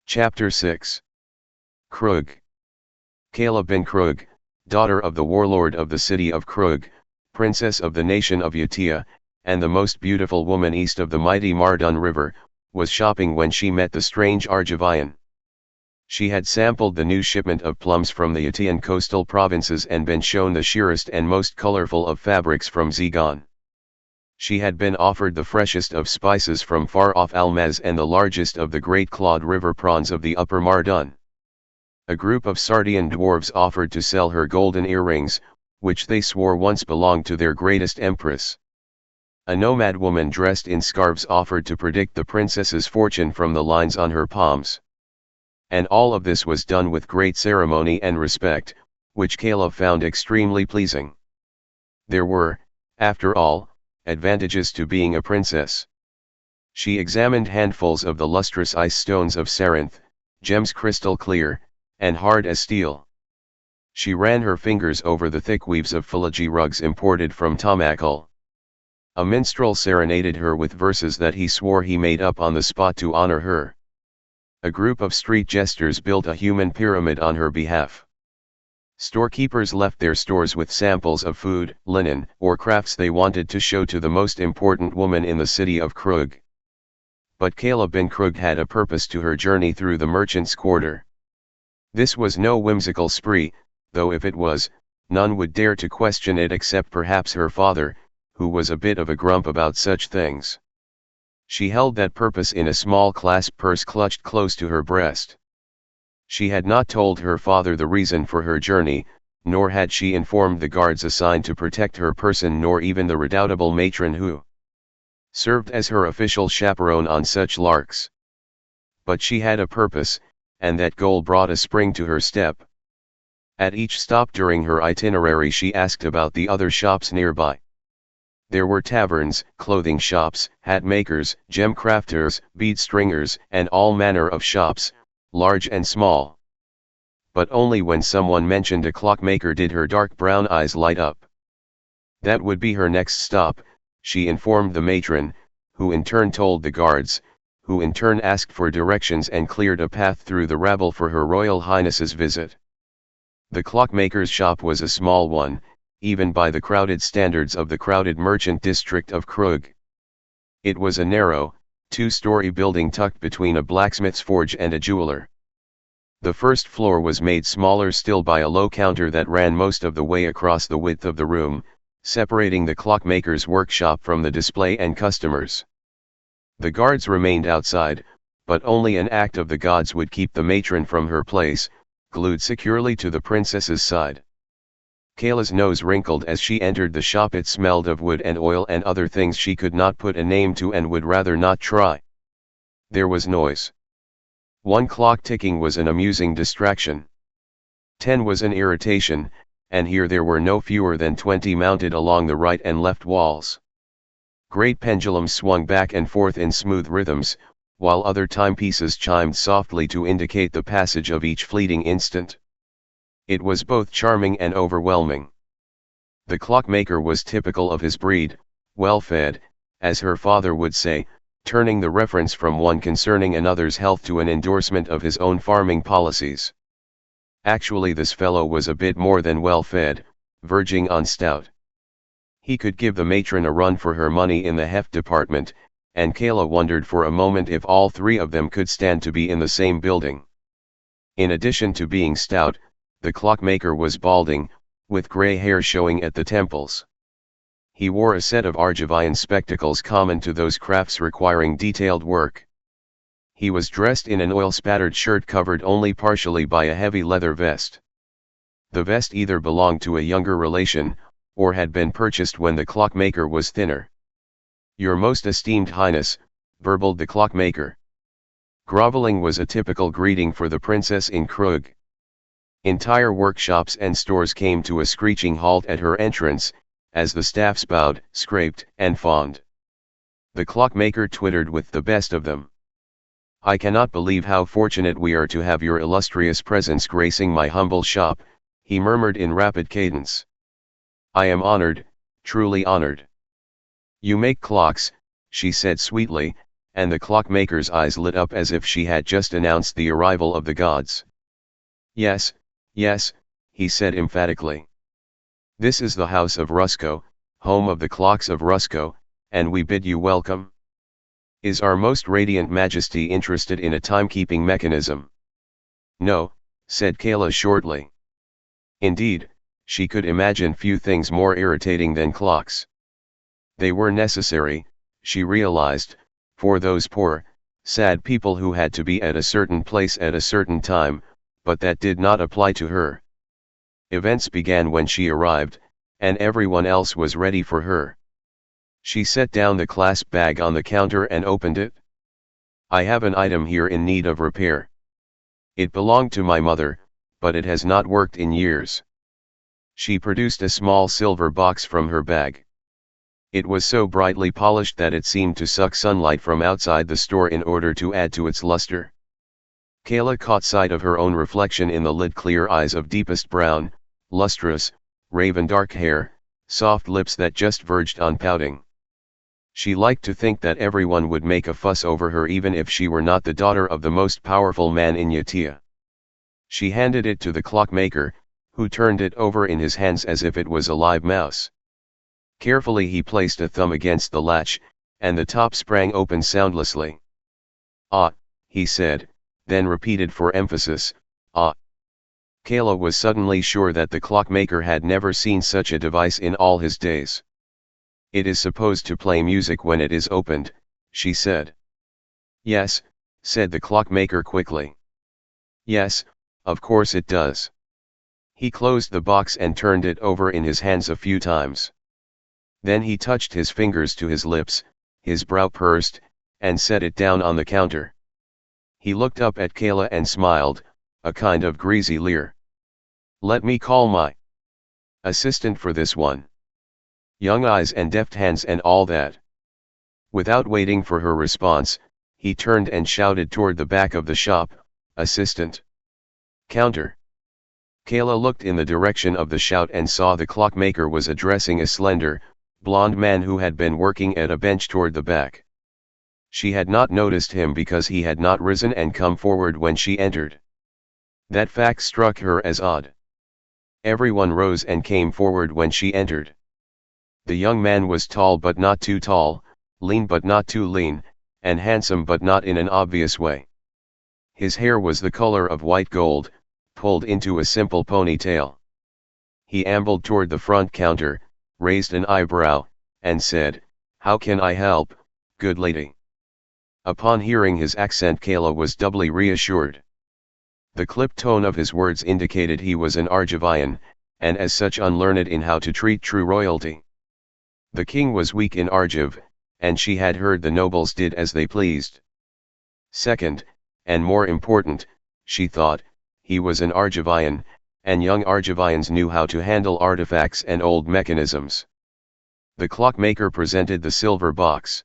Chapter 6. Kroog. Kayla bin Kroog, daughter of the warlord of the city of Kroog, princess of the nation of Utia, and the most beautiful woman east of the mighty Mardun River, was shopping when she met the strange Argivian. She had sampled the new shipment of plums from the Utian coastal provinces and been shown the sheerest and most colorful of fabrics from Zegon. She had been offered the freshest of spices from far-off Almaz and the largest of the great clawed river prawns of the upper Mardun. A group of Sardian dwarves offered to sell her golden earrings, which they swore once belonged to their greatest empress. A nomad woman dressed in scarves offered to predict the princess's fortune from the lines on her palms. And all of this was done with great ceremony and respect, which Kayla found extremely pleasing. There were, after all, advantages to being a princess. She examined handfuls of the lustrous ice stones of Sarinth, gems crystal clear, and hard as steel. She ran her fingers over the thick weaves of filigree rugs imported from Tamakul. A minstrel serenaded her with verses that he swore he made up on the spot to honor her. A group of street jesters built a human pyramid on her behalf. Storekeepers left their stores with samples of food, linen, or crafts they wanted to show to the most important woman in the city of Kroog. But Kayla bin Kroog had a purpose to her journey through the merchant's quarter. This was no whimsical spree, though if it was, none would dare to question it except perhaps her father, who was a bit of a grump about such things. She held that purpose in a small clasp purse clutched close to her breast. She had not told her father the reason for her journey, nor had she informed the guards assigned to protect her person nor even the redoubtable matron who served as her official chaperone on such larks. But she had a purpose, and that goal brought a spring to her step. At each stop during her itinerary she asked about the other shops nearby. There were taverns, clothing shops, hat makers, gem crafters, bead stringers, and all manner of shops, large and small. But only when someone mentioned a clockmaker did her dark brown eyes light up. That would be her next stop, she informed the matron, who in turn told the guards, who in turn asked for directions and cleared a path through the rabble for her Royal Highness's visit. The clockmaker's shop was a small one, even by the crowded standards of the crowded merchant district of Kroog. It was a narrow, two-story building tucked between a blacksmith's forge and a jeweler. The first floor was made smaller still by a low counter that ran most of the way across the width of the room, separating the clockmaker's workshop from the display and customers. The guards remained outside, but only an act of the gods would keep the matron from her place, glued securely to the princess's side. Kayla's nose wrinkled as she entered the shop. It smelled of wood and oil and other things she could not put a name to and would rather not try. There was noise. One clock ticking was an amusing distraction. 10 was an irritation, and here there were no fewer than 20 mounted along the right and left walls. Great pendulums swung back and forth in smooth rhythms, while other timepieces chimed softly to indicate the passage of each fleeting instant. It was both charming and overwhelming. The clockmaker was typical of his breed, well-fed, as her father would say, turning the reference from one concerning another's health to an endorsement of his own farming policies. Actually, this fellow was a bit more than well-fed, verging on stout. He could give the matron a run for her money in the heft department, and Kayla wondered for a moment if all three of them could stand to be in the same building. In addition to being stout, the clockmaker was balding, with gray hair showing at the temples. He wore a set of Argivian spectacles common to those crafts requiring detailed work. He was dressed in an oil-spattered shirt covered only partially by a heavy leather vest. The vest either belonged to a younger relation, or had been purchased when the clockmaker was thinner. "Your most esteemed highness," burbled the clockmaker. Groveling was a typical greeting for the princess in Kroog. Entire workshops and stores came to a screeching halt at her entrance, as the staffs bowed, scraped, and fawned. The clockmaker twittered with the best of them. "I cannot believe how fortunate we are to have your illustrious presence gracing my humble shop," he murmured in rapid cadence. "I am honored, truly honored." "You make clocks," she said sweetly, and the clockmaker's eyes lit up as if she had just announced the arrival of the gods. "Yes, yes," he said emphatically. "This is the house of Rusko, home of the clocks of Rusko, and we bid you welcome. Is our most radiant majesty interested in a timekeeping mechanism?" "No," said Kayla shortly. Indeed, she could imagine few things more irritating than clocks. They were necessary, she realized, for those poor, sad people who had to be at a certain place at a certain time, but that did not apply to her. Events began when she arrived, and everyone else was ready for her. She set down the clasp bag on the counter and opened it. "I have an item here in need of repair. It belonged to my mother, but it has not worked in years." She produced a small silver box from her bag. It was so brightly polished that it seemed to suck sunlight from outside the store in order to add to its luster. Kayla caught sight of her own reflection in the lid, clear eyes of deepest brown, lustrous, raven dark hair, soft lips that just verged on pouting. She liked to think that everyone would make a fuss over her even if she were not the daughter of the most powerful man in Yatia. She handed it to the clockmaker, who turned it over in his hands as if it was a live mouse. Carefully he placed a thumb against the latch, and the top sprang open soundlessly. "Ah," he said, then repeated for emphasis, "Ah." Kayla was suddenly sure that the clockmaker had never seen such a device in all his days. "It is supposed to play music when it is opened," she said. "Yes," said the clockmaker quickly. "Yes, of course it does." He closed the box and turned it over in his hands a few times. Then he touched his fingers to his lips, his brow pursed, and set it down on the counter. He looked up at Kayla and smiled, a kind of greasy leer. "Let me call my assistant for this one. Young eyes and deft hands and all that." Without waiting for her response, he turned and shouted toward the back of the shop, "Assistant! Counter!" Kayla looked in the direction of the shout and saw the clockmaker was addressing a slender, blond man who had been working at a bench toward the back. She had not noticed him because he had not risen and come forward when she entered. That fact struck her as odd. Everyone rose and came forward when she entered. The young man was tall but not too tall, lean but not too lean, and handsome but not in an obvious way. His hair was the color of white gold, pulled into a simple ponytail. He ambled toward the front counter, raised an eyebrow, and said, "How can I help, good lady?" Upon hearing his accent, Kayla was doubly reassured. The clipped tone of his words indicated he was an Argivian, and as such unlearned in how to treat true royalty. The king was weak in Argiv, and she had heard the nobles did as they pleased. Second, and more important, she thought, he was an Argivian, and young Argivians knew how to handle artifacts and old mechanisms. The clockmaker presented the silver box.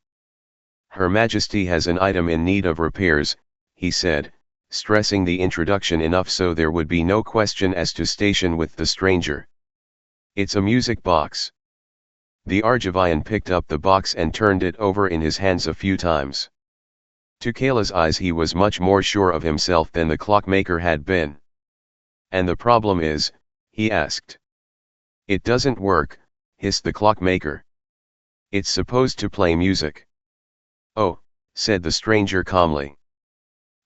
"Her Majesty has an item in need of repairs," he said, stressing the introduction enough so there would be no question as to station with the stranger. "It's a music box." The Argivian picked up the box and turned it over in his hands a few times. To Kayla's eyes he was much more sure of himself than the clockmaker had been. "And the problem is?" he asked. "It doesn't work," hissed the clockmaker. "It's supposed to play music." "Oh," said the stranger calmly.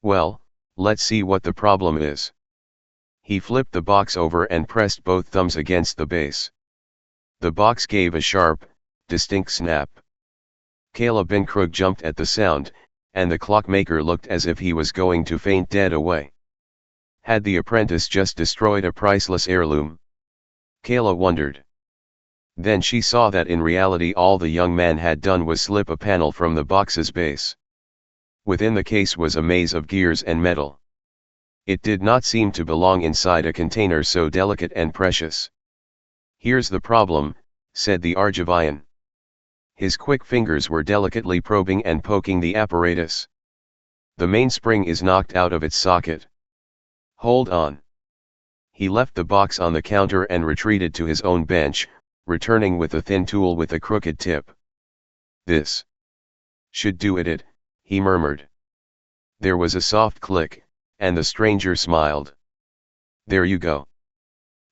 "Well, let's see what the problem is." He flipped the box over and pressed both thumbs against the base. The box gave a sharp, distinct snap. Kayla bin Kroog jumped at the sound, and the clockmaker looked as if he was going to faint dead away. Had the apprentice just destroyed a priceless heirloom? Kayla wondered. Then she saw that in reality all the young man had done was slip a panel from the box's base. Within the case was a maze of gears and metal. It did not seem to belong inside a container so delicate and precious. "Here's the problem," said the Argivian. His quick fingers were delicately probing and poking the apparatus. "The mainspring is knocked out of its socket. Hold on." He left the box on the counter and retreated to his own bench, returning with a thin tool with a crooked tip. "This should do it," he murmured. There was a soft click, and the stranger smiled. There you go.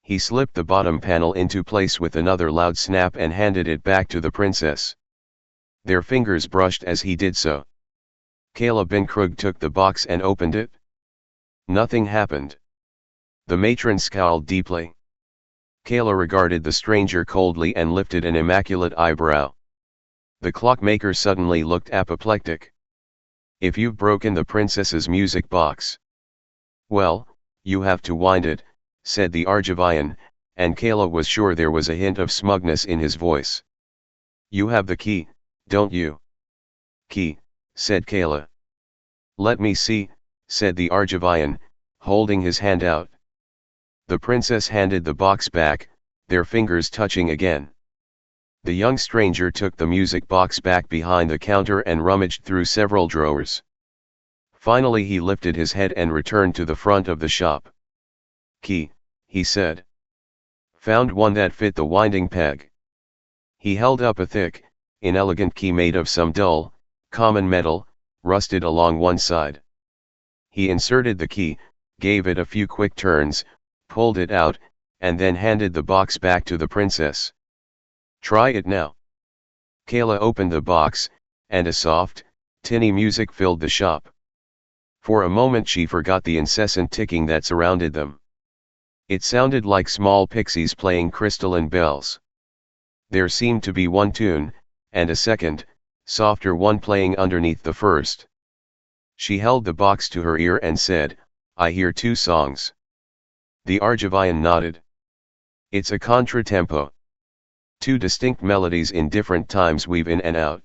He slipped the bottom panel into place with another loud snap and handed it back to the princess. Their fingers brushed as he did so. Kayla bin Kroog took the box and opened it. Nothing happened. The matron scowled deeply. Kayla regarded the stranger coldly and lifted an immaculate eyebrow. The clockmaker suddenly looked apoplectic. If you've broken the princess's music box, well, you have to wind it, said the Argivian, and Kayla was sure there was a hint of smugness in his voice. You have the key, don't you? Key, said Kayla. Let me see, said the Argivian, holding his hand out. The princess handed the box back, their fingers touching again. The young stranger took the music box back behind the counter and rummaged through several drawers. Finally he lifted his head and returned to the front of the shop. Key, he said. Found one that fit the winding peg. He held up a thick, inelegant key made of some dull, common metal, rusted along one side. He inserted the key, gave it a few quick turns, pulled it out, and then handed the box back to the princess. Try it now. Kayla opened the box, and a soft, tinny music filled the shop. For a moment she forgot the incessant ticking that surrounded them. It sounded like small pixies playing crystalline bells. There seemed to be one tune, and a second, softer one playing underneath the first. She held the box to her ear and said, I hear two songs. The Argivian nodded. It's a contratempo. Two distinct melodies in different times weave in and out.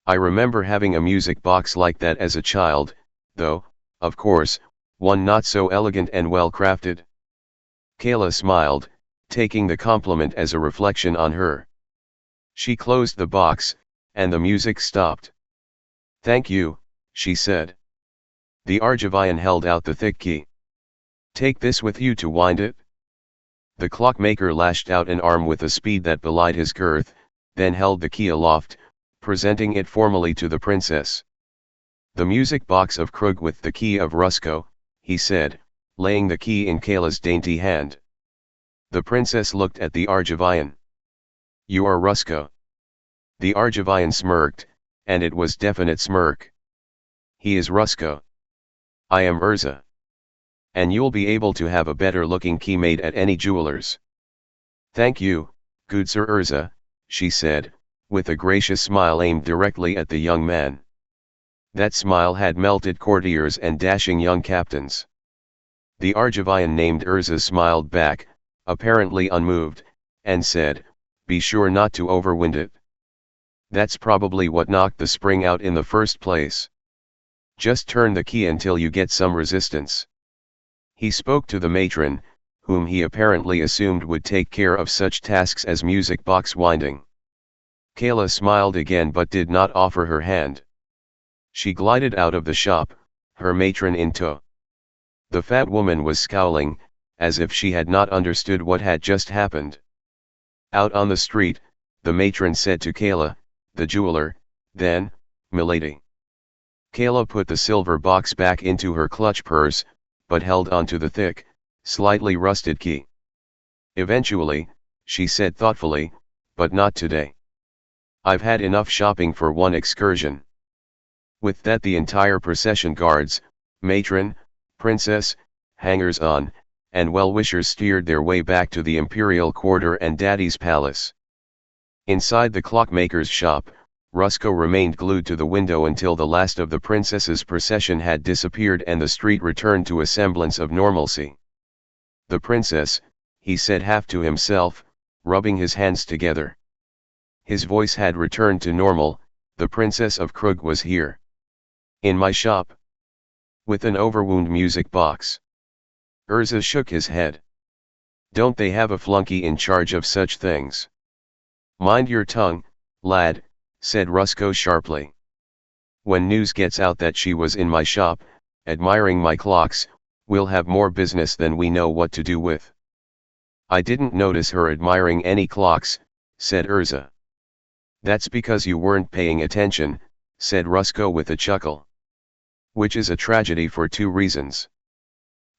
I remember having a music box like that as a child, though, of course, one not so elegant and well crafted. Kayla smiled, taking the compliment as a reflection on her. She closed the box, and the music stopped. Thank you, she said. The Argivian held out the thick key. Take this with you to wind it. The clockmaker lashed out an arm with a speed that belied his girth, then held the key aloft, presenting it formally to the princess. The music box of Kroog with the key of Rusko, he said, laying the key in Kayla's dainty hand. The princess looked at the Argivian. You are Rusko. The Argivian smirked, and it was definite smirk. He is Rusko. I am Urza. And you'll be able to have a better looking key made at any jeweler's. Thank you, good Sir Urza, she said, with a gracious smile aimed directly at the young man. That smile had melted courtiers and dashing young captains. The Argivian named Urza smiled back, apparently unmoved, and said, be sure not to overwind it. That's probably what knocked the spring out in the first place. Just turn the key until you get some resistance. He spoke to the matron, whom he apparently assumed would take care of such tasks as music box winding. Kayla smiled again but did not offer her hand. She glided out of the shop, her matron in tow. The fat woman was scowling, as if she had not understood what had just happened. Out on the street, the matron said to Kayla, the jeweler, then, milady. Kayla put the silver box back into her clutch purse, but held onto the thick, slightly rusted key. Eventually, she said thoughtfully, but not today. I've had enough shopping for one excursion. With that the entire procession guards, matron, princess, hangers-on, and well-wishers steered their way back to the imperial quarter and Daddy's palace. Inside the clockmaker's shop, Rusko remained glued to the window until the last of the princess's procession had disappeared and the street returned to a semblance of normalcy. The princess, he said half to himself, rubbing his hands together. His voice had returned to normal, the princess of Kroog was here. In my shop. With an overwound music box. Urza shook his head. Don't they have a flunky in charge of such things? Mind your tongue, lad, said Rusko sharply. When news gets out that she was in my shop, admiring my clocks, we'll have more business than we know what to do with. I didn't notice her admiring any clocks, said Urza. That's because you weren't paying attention, said Rusko with a chuckle. Which is a tragedy for two reasons.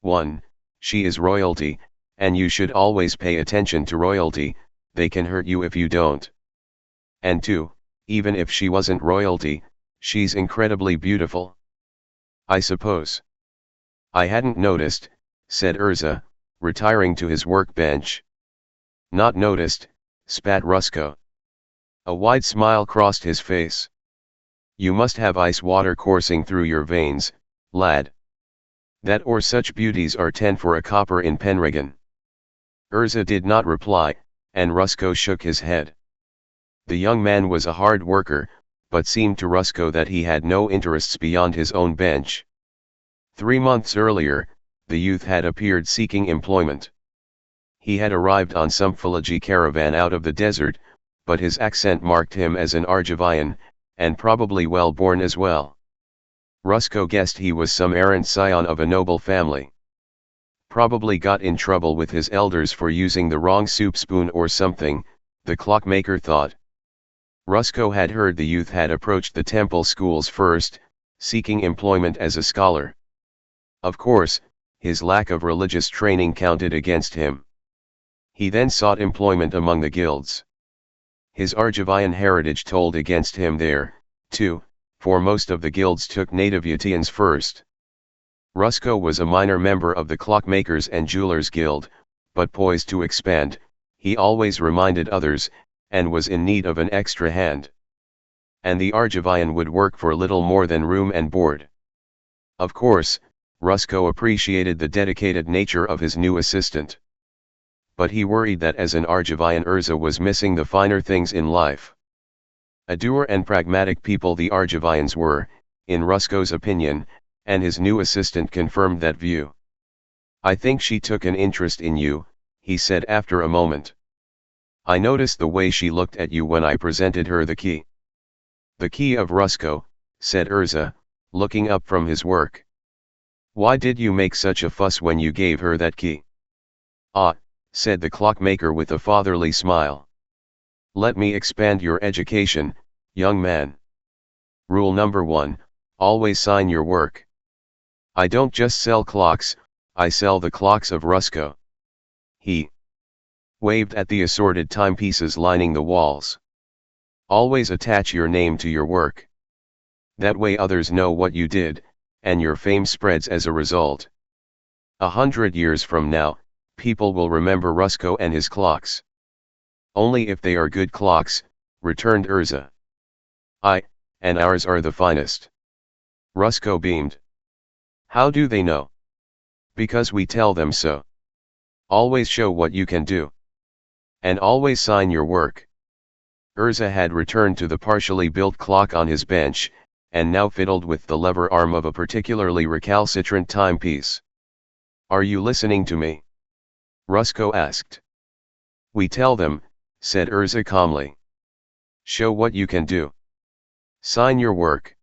1. She is royalty, and you should always pay attention to royalty, they can hurt you if you don't. And 2, even if she wasn't royalty, she's incredibly beautiful. I suppose. I hadn't noticed, said Urza, retiring to his workbench. Not noticed, spat Rusko. A wide smile crossed his face. You must have ice water coursing through your veins, lad. That or such beauties are 10 for a copper in Penregan. Urza did not reply, and Rusko shook his head. The young man was a hard worker, but seemed to Rusko that he had no interests beyond his own bench. 3 months earlier, the youth had appeared seeking employment. He had arrived on some Philology caravan out of the desert, but his accent marked him as an Argivian, and probably well born as well. Rusko guessed he was some errant scion of a noble family. Probably got in trouble with his elders for using the wrong soup spoon or something, the clockmaker thought. Rusko had heard the youth had approached the temple schools first, seeking employment as a scholar. Of course, his lack of religious training counted against him. He then sought employment among the guilds. His Argivian heritage told against him there, too, for most of the guilds took native Yatians first. Rusko was a minor member of the Clockmakers and Jewelers Guild, but poised to expand, he always reminded others, and was in need of an extra hand. And the Argivian would work for little more than room and board. Of course, Rusko appreciated the dedicated nature of his new assistant. But he worried that as an Argivian Urza was missing the finer things in life. A doer and pragmatic people the Argivians were, in Rusko's opinion, and his new assistant confirmed that view. I think she took an interest in you, he said after a moment. I noticed the way she looked at you when I presented her the key. The key of Rusko, said Urza, looking up from his work. Why did you make such a fuss when you gave her that key? Ah, said the clockmaker with a fatherly smile. Let me expand your education, young man. Rule number 1, always sign your work. I don't just sell clocks, I sell the clocks of Rusko. He waved at the assorted timepieces lining the walls. Always attach your name to your work. That way others know what you did, and your fame spreads as a result. 100 years from now, people will remember Rusko and his clocks. Only if they are good clocks, returned Urza. And ours are the finest. Rusko beamed. How do they know? Because we tell them so. Always show what you can do. And always sign your work. Urza had returned to the partially built clock on his bench, and now fiddled with the lever arm of a particularly recalcitrant timepiece. Are you listening to me? Rusko asked. We tell them, said Urza calmly. Show what you can do. Sign your work.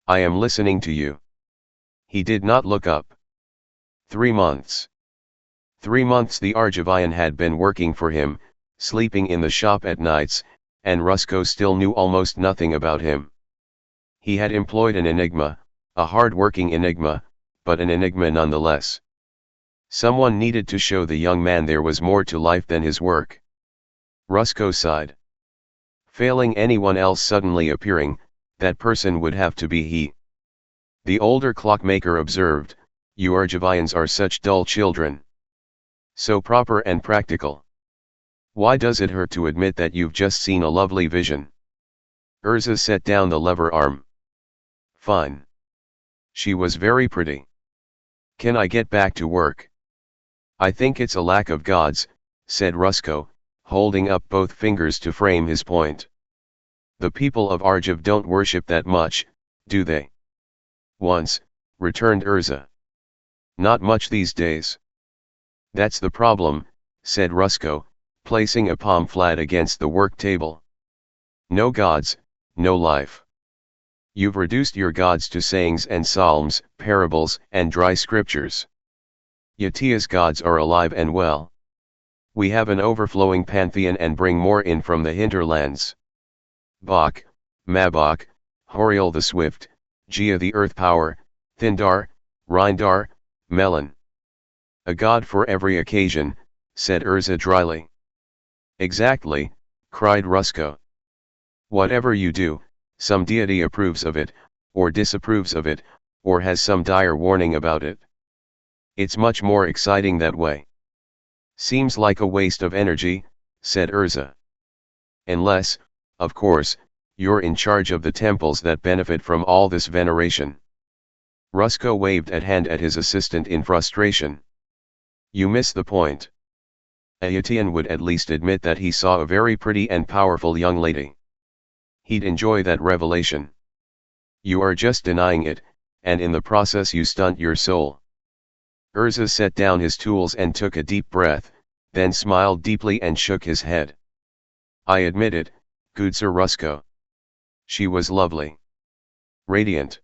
I am listening to you. He did not look up. 3 months. 3 months the Argivian had been working for him, sleeping in the shop at nights, and Rusko still knew almost nothing about him. He had employed an enigma, a hard-working enigma, but an enigma nonetheless. Someone needed to show the young man there was more to life than his work. Rusko sighed. Failing anyone else suddenly appearing, that person would have to be he. The older clockmaker observed, you Argivians are such dull children. So proper and practical. Why does it hurt to admit that you've just seen a lovely vision? Urza set down the lever arm. Fine. She was very pretty. Can I get back to work? I think it's a lack of gods, said Rusko, holding up both fingers to frame his point. The people of Argiv don't worship that much, do they? Once, returned Urza. Not much these days. That's the problem, said Rusko, placing a palm flat against the work table. No gods, no life. You've reduced your gods to sayings and psalms, parables, and dry scriptures. Yatia's gods are alive and well. We have an overflowing pantheon and bring more in from the hinterlands. Bok, Mabok, Horiel the Swift, Gia the Earth Power, Thindar, Rindar, Melon. A god for every occasion, said Urza dryly. Exactly, cried Rusko. Whatever you do, some deity approves of it, or disapproves of it, or has some dire warning about it. It's much more exciting that way. Seems like a waste of energy, said Urza. Unless, of course, you're in charge of the temples that benefit from all this veneration. Rusko waved a hand at his assistant in frustration. You miss the point. A Yatian would at least admit that he saw a very pretty and powerful young lady. He'd enjoy that revelation. You are just denying it, and in the process you stunt your soul. Urza set down his tools and took a deep breath, then smiled deeply and shook his head. I admit it, good Sir Rusko. She was lovely. Radiant.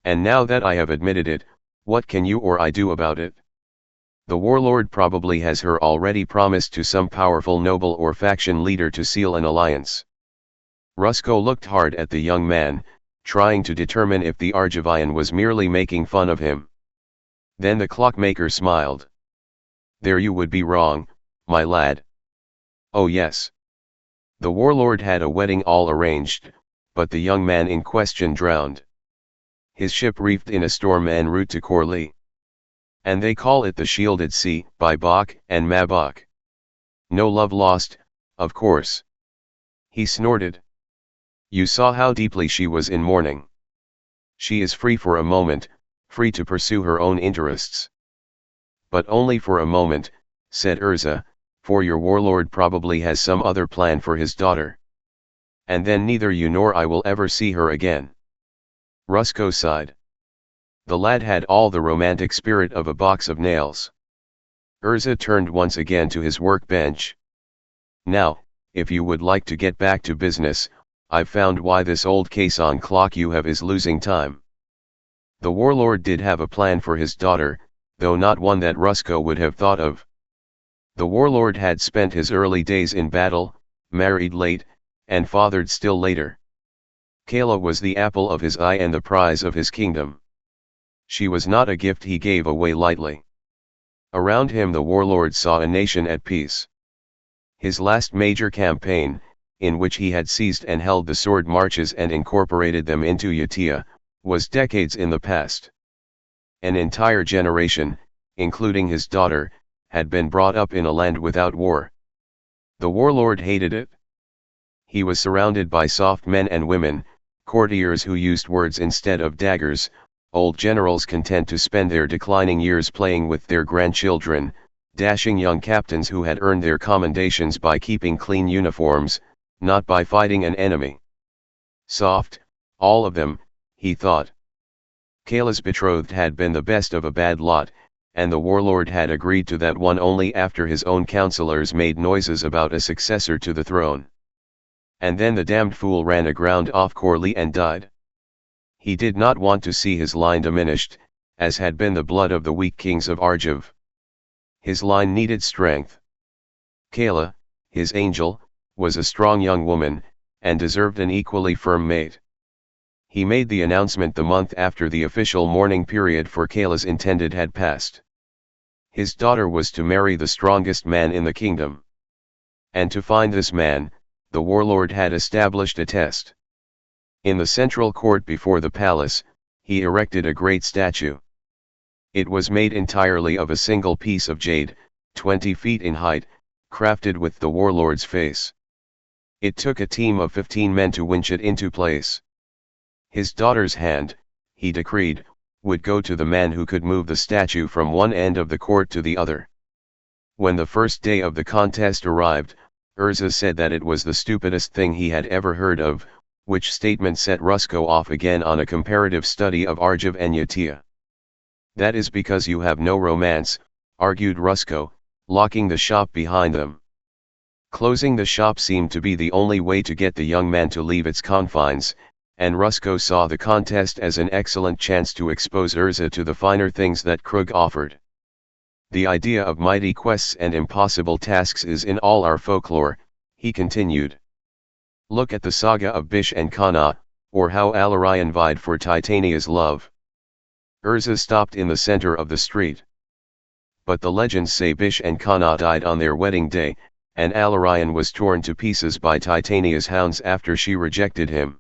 And now that I have admitted it, what can you or I do about it? The warlord probably has her already promised to some powerful noble or faction leader to seal an alliance. Rusko looked hard at the young man, trying to determine if the Argivian was merely making fun of him. Then the clockmaker smiled. There you would be wrong, my lad. Oh yes. The warlord had a wedding all arranged, but the young man in question drowned. His ship reefed in a storm en route to Corley. And they call it the Shielded Sea, by Bach and Mabach. No love lost, of course. He snorted. You saw how deeply she was in mourning. She is free for a moment, free to pursue her own interests. But only for a moment, said Urza, for your warlord probably has some other plan for his daughter. And then neither you nor I will ever see her again. Rusko sighed. The lad had all the romantic spirit of a box of nails. Urza turned once again to his workbench. Now, if you would like to get back to business, I've found why this old caisson clock you have is losing time. The warlord did have a plan for his daughter, though not one that Rusko would have thought of. The warlord had spent his early days in battle, married late, and fathered still later. Kayla was the apple of his eye and the prize of his kingdom. She was not a gift he gave away lightly. Around him the warlord saw a nation at peace. His last major campaign, in which he had seized and held the sword marches and incorporated them into Yatia, was decades in the past. An entire generation, including his daughter, had been brought up in a land without war. The warlord hated it. He was surrounded by soft men and women, courtiers who used words instead of daggers, old generals content to spend their declining years playing with their grandchildren, dashing young captains who had earned their commendations by keeping clean uniforms, not by fighting an enemy. Soft, all of them, he thought. Kayla's betrothed had been the best of a bad lot, and the warlord had agreed to that one only after his own counselors made noises about a successor to the throne. And then the damned fool ran aground off Corley and died. He did not want to see his line diminished, as had been the blood of the weak kings of Argiv. His line needed strength. Kayla, his angel, was a strong young woman, and deserved an equally firm mate. He made the announcement the month after the official mourning period for Kayla's intended had passed. His daughter was to marry the strongest man in the kingdom. And to find this man, the warlord had established a test. In the central court before the palace, he erected a great statue. It was made entirely of a single piece of jade, 20 feet in height, crafted with the warlord's face. It took a team of 15 men to winch it into place. His daughter's hand, he decreed, would go to the man who could move the statue from one end of the court to the other. When the first day of the contest arrived, Urza said that it was the stupidest thing he had ever heard of, which statement set Rusko off again on a comparative study of Argiv and Yatia. That is because you have no romance, argued Rusko, locking the shop behind them. Closing the shop seemed to be the only way to get the young man to leave its confines, and Rusko saw the contest as an excellent chance to expose Urza to the finer things that Kroog offered. The idea of mighty quests and impossible tasks is in all our folklore, he continued. Look at the saga of Bish and Kana, or how Alarion vied for Titania's love. Urza stopped in the center of the street. But the legends say Bish and Kana died on their wedding day, and Alarion was torn to pieces by Titania's hounds after she rejected him.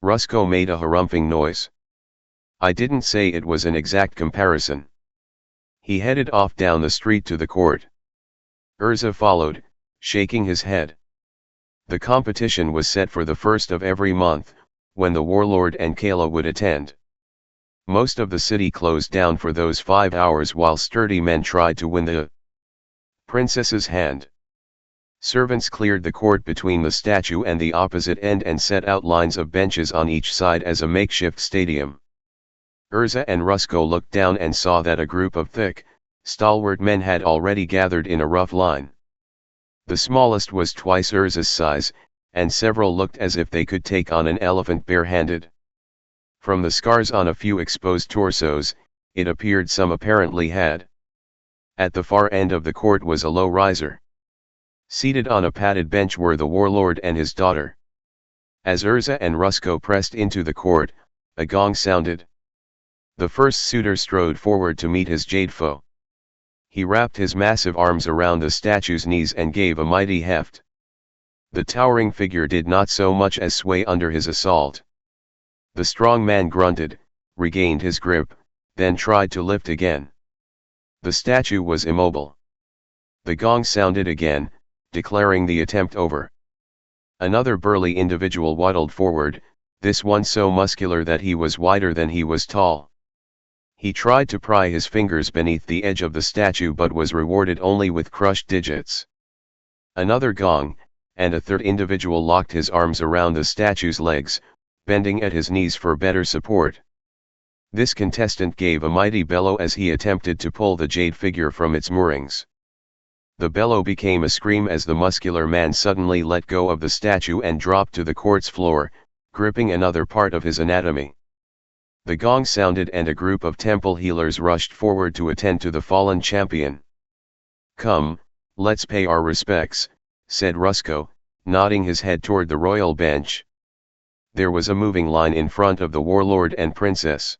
Rusko made a harumphing noise. I didn't say it was an exact comparison. He headed off down the street to the court. Urza followed, shaking his head. The competition was set for the first of every month, when the warlord and Kayla would attend. Most of the city closed down for those 5 hours while sturdy men tried to win the princess's hand. Servants cleared the court between the statue and the opposite end and set out lines of benches on each side as a makeshift stadium. Urza and Rusko looked down and saw that a group of thick, stalwart men had already gathered in a rough line. The smallest was twice Urza's size, and several looked as if they could take on an elephant barehanded. From the scars on a few exposed torsos, it appeared some apparently had. At the far end of the court was a low riser. Seated on a padded bench were the warlord and his daughter. As Urza and Rusko pressed into the court, a gong sounded. The first suitor strode forward to meet his jade foe. He wrapped his massive arms around the statue's knees and gave a mighty heft. The towering figure did not so much as sway under his assault. The strong man grunted, regained his grip, then tried to lift again. The statue was immobile. The gong sounded again, declaring the attempt over. Another burly individual waddled forward, this one so muscular that he was wider than he was tall. He tried to pry his fingers beneath the edge of the statue but was rewarded only with crushed digits. Another gong, and a third individual locked his arms around the statue's legs, bending at his knees for better support. This contestant gave a mighty bellow as he attempted to pull the jade figure from its moorings. The bellow became a scream as the muscular man suddenly let go of the statue and dropped to the court's floor, gripping another part of his anatomy. The gong sounded and a group of temple healers rushed forward to attend to the fallen champion. "Come, let's pay our respects," said Rusko, nodding his head toward the royal bench. There was a moving line in front of the warlord and princess.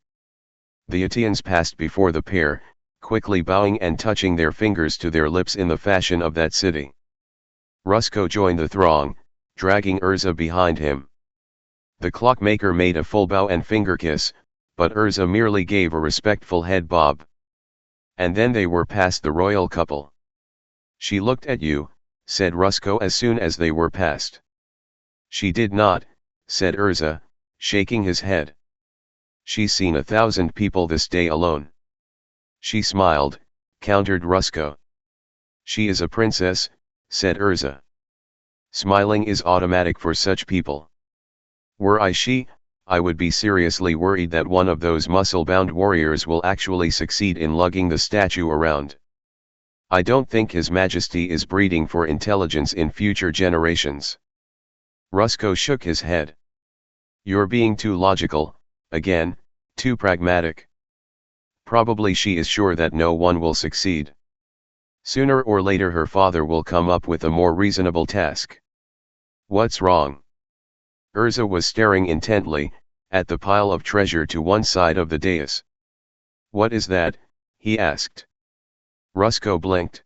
The Ateans passed before the pair, quickly bowing and touching their fingers to their lips in the fashion of that city. Rusko joined the throng, dragging Urza behind him. The clockmaker made a full bow and finger kiss, but Urza merely gave a respectful head bob. And then they were past the royal couple. "She looked at you," said Rusko as soon as they were past. "She did not," said Urza, shaking his head. "She's seen 1,000 people this day alone." "She smiled," countered Rusko. "She is a princess," said Urza. "Smiling is automatic for such people. Were I she, I would be seriously worried that one of those muscle-bound warriors will actually succeed in lugging the statue around. I don't think His Majesty is breeding for intelligence in future generations." Rusko shook his head. "You're being too logical, again, too pragmatic. Probably she is sure that no one will succeed. Sooner or later her father will come up with a more reasonable task." "What's wrong?" Urza was staring intently, at the pile of treasure to one side of the dais. "What is that?" he asked. Rusko blinked.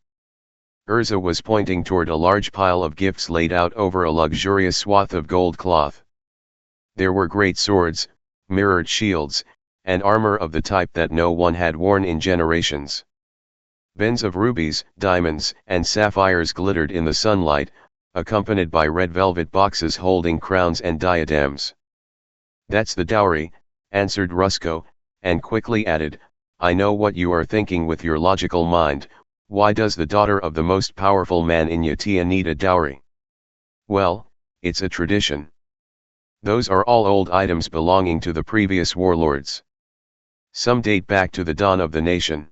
Urza was pointing toward a large pile of gifts laid out over a luxurious swath of gold cloth. There were great swords, mirrored shields, and armor of the type that no one had worn in generations. Bins of rubies, diamonds, and sapphires glittered in the sunlight, accompanied by red velvet boxes holding crowns and diadems. "That's the dowry," answered Rusko, and quickly added, "I know what you are thinking with your logical mind. Why does the daughter of the most powerful man in Yatia need a dowry? Well, it's a tradition. Those are all old items belonging to the previous warlords. Some date back to the dawn of the nation.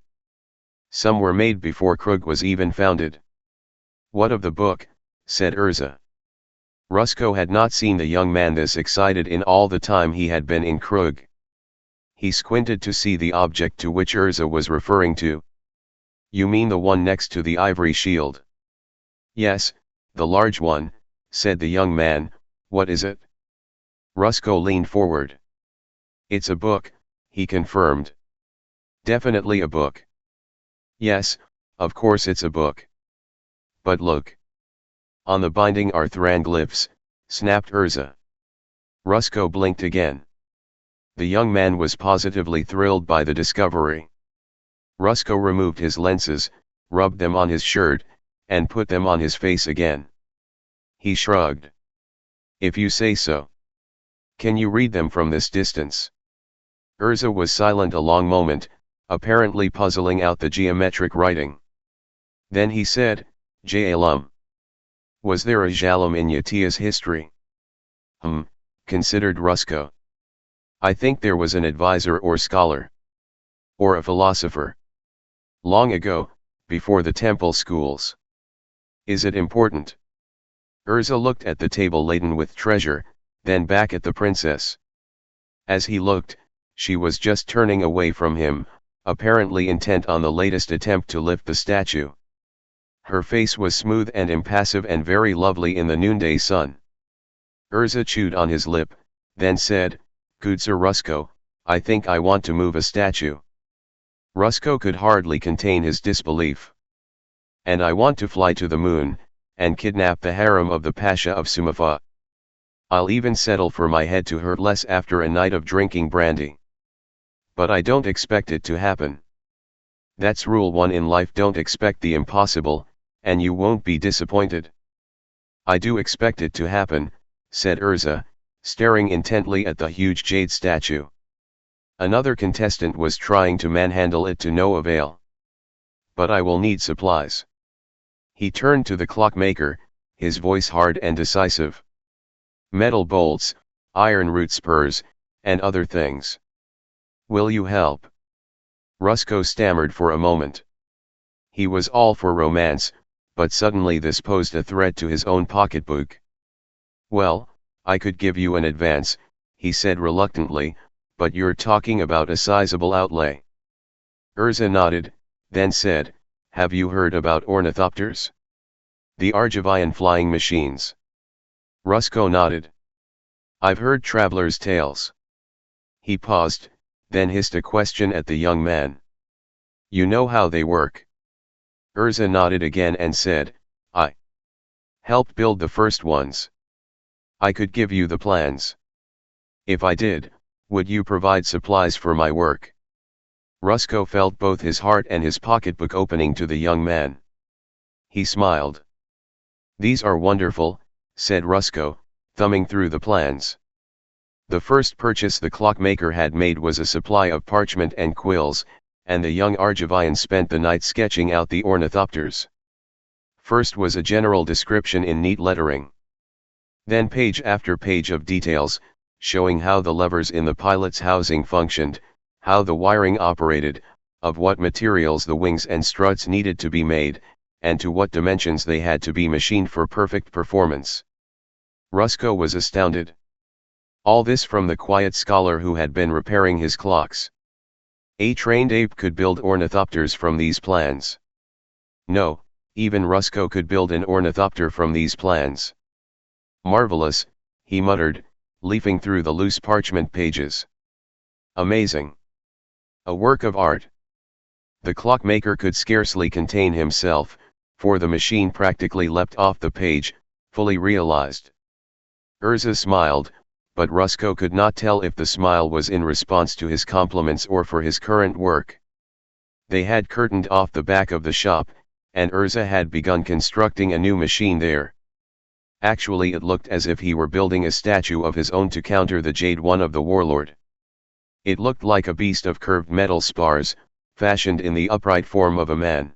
Some were made before Kroog was even founded." "What of the book?" said Urza. Rusko had not seen the young man this excited in all the time he had been in Kroog. He squinted to see the object to which Urza was referring to. "You mean the one next to the ivory shield?" "Yes, the large one," said the young man. "What is it?" Rusko leaned forward. It's a book, he confirmed. Definitely a book. Yes, of course it's a book. But look. On the binding are Thranglyphs, snapped Urza. Rusko blinked again. The young man was positively thrilled by the discovery. Rusko removed his lenses, rubbed them on his shirt, and put them on his face again. He shrugged. If you say so. Can you read them from this distance? Urza was silent a long moment, apparently puzzling out the geometric writing. Then he said, Jalum. Was there a Jalum in Yatia's history? Considered Rusko. I think there was an advisor or scholar. Or a philosopher. Long ago, before the temple schools. Is it important? Urza looked at the table laden with treasure, then back at the princess. As he looked, she was just turning away from him, apparently intent on the latest attempt to lift the statue. Her face was smooth and impassive and very lovely in the noonday sun. Urza chewed on his lip, then said, Good Sir Rusko, I think I want to move a statue. Rusko could hardly contain his disbelief. And I want to fly to the moon, and kidnap the harem of the Pasha of Sumafa. I'll even settle for my head to hurt less after a night of drinking brandy. But I don't expect it to happen. That's rule 1 in life, don't expect the impossible, and you won't be disappointed. I do expect it to happen, said Urza, staring intently at the huge jade statue. Another contestant was trying to manhandle it to no avail. But I will need supplies. He turned to the clockmaker, his voice hard and decisive. Metal bolts, iron root spurs, and other things. Will you help? Rusko stammered for a moment. He was all for romance, but suddenly this posed a threat to his own pocketbook. Well, I could give you an advance, he said reluctantly, but you're talking about a sizable outlay. Urza nodded, then said, Have you heard about ornithopters? The Argivian flying machines. Rusko nodded. I've heard travelers' tales. He paused, then hissed a question at the young man. You know how they work? Urza nodded again and said, I helped build the first ones. I could give you the plans. If I did, would you provide supplies for my work? Rusko felt both his heart and his pocketbook opening to the young man. He smiled. These are wonderful, said Rusko, thumbing through the plans. The first purchase the clockmaker had made was a supply of parchment and quills, and the young Argivian spent the night sketching out the ornithopters. First was a general description in neat lettering. Then page after page of details, showing how the levers in the pilot's housing functioned, how the wiring operated, of what materials the wings and struts needed to be made, and to what dimensions they had to be machined for perfect performance. Rusko was astounded. All this from the quiet scholar who had been repairing his clocks. A trained ape could build ornithopters from these plans. No, even Rusko could build an ornithopter from these plans. Marvelous, he muttered, leafing through the loose parchment pages. Amazing. A work of art. The clockmaker could scarcely contain himself, for the machine practically leapt off the page, fully realized. Urza smiled, but Rusko could not tell if the smile was in response to his compliments or for his current work. They had curtained off the back of the shop, and Urza had begun constructing a new machine there. Actually, it looked as if he were building a statue of his own to counter the jade one of the warlord. It looked like a beast of curved metal spars, fashioned in the upright form of a man.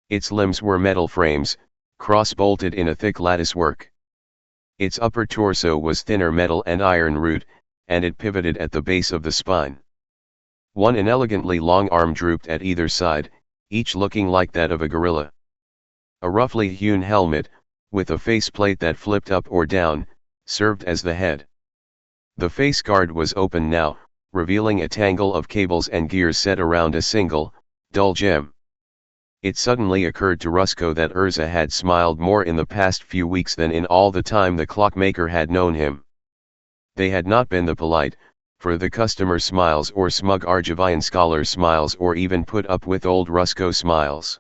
Its limbs were metal frames, cross-bolted in a thick latticework. Its upper torso was thinner metal and iron root, and it pivoted at the base of the spine. One inelegantly long arm drooped at either side, each looking like that of a gorilla. A roughly hewn helmet, with a faceplate that flipped up or down, served as the head. The face guard was open now, revealing a tangle of cables and gears set around a single, dull gem. It suddenly occurred to Rusko that Urza had smiled more in the past few weeks than in all the time the clockmaker had known him. They had not been the polite, for the customer smiles or smug Argivian scholar smiles or even put up with old Rusko smiles.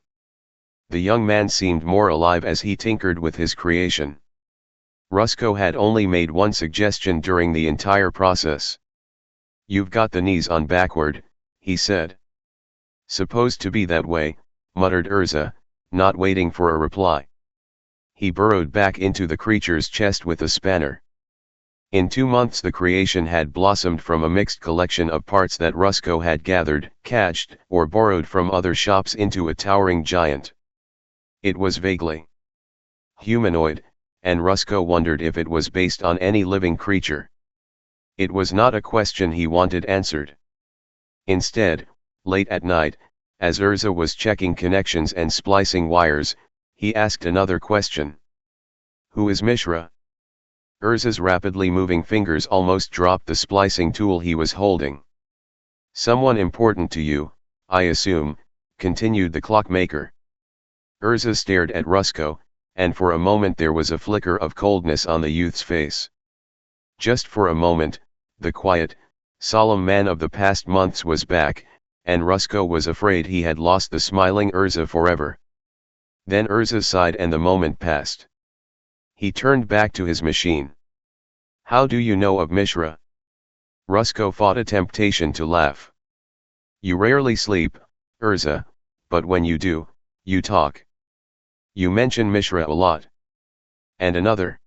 The young man seemed more alive as he tinkered with his creation. Rusko had only made one suggestion during the entire process. "You've got the knees on backward," he said. "Supposed to be that way," muttered Urza, not waiting for a reply. He burrowed back into the creature's chest with a spanner. In 2 months the creation had blossomed from a mixed collection of parts that Rusko had gathered, catched, or borrowed from other shops into a towering giant. It was vaguely humanoid, and Rusko wondered if it was based on any living creature. It was not a question he wanted answered. Instead, late at night, as Urza was checking connections and splicing wires, he asked another question. "Who is Mishra?" Urza's rapidly moving fingers almost dropped the splicing tool he was holding. "Someone important to you, I assume," continued the clockmaker. Urza stared at Rusko, and for a moment there was a flicker of coldness on the youth's face. Just for a moment, the quiet, solemn man of the past months was back, and Rusko was afraid he had lost the smiling Urza forever. Then Urza sighed and the moment passed. He turned back to his machine. "How do you know of Mishra?" Rusko fought a temptation to laugh. "You rarely sleep, Urza, but when you do, you talk. You mention Mishra a lot." "And another?"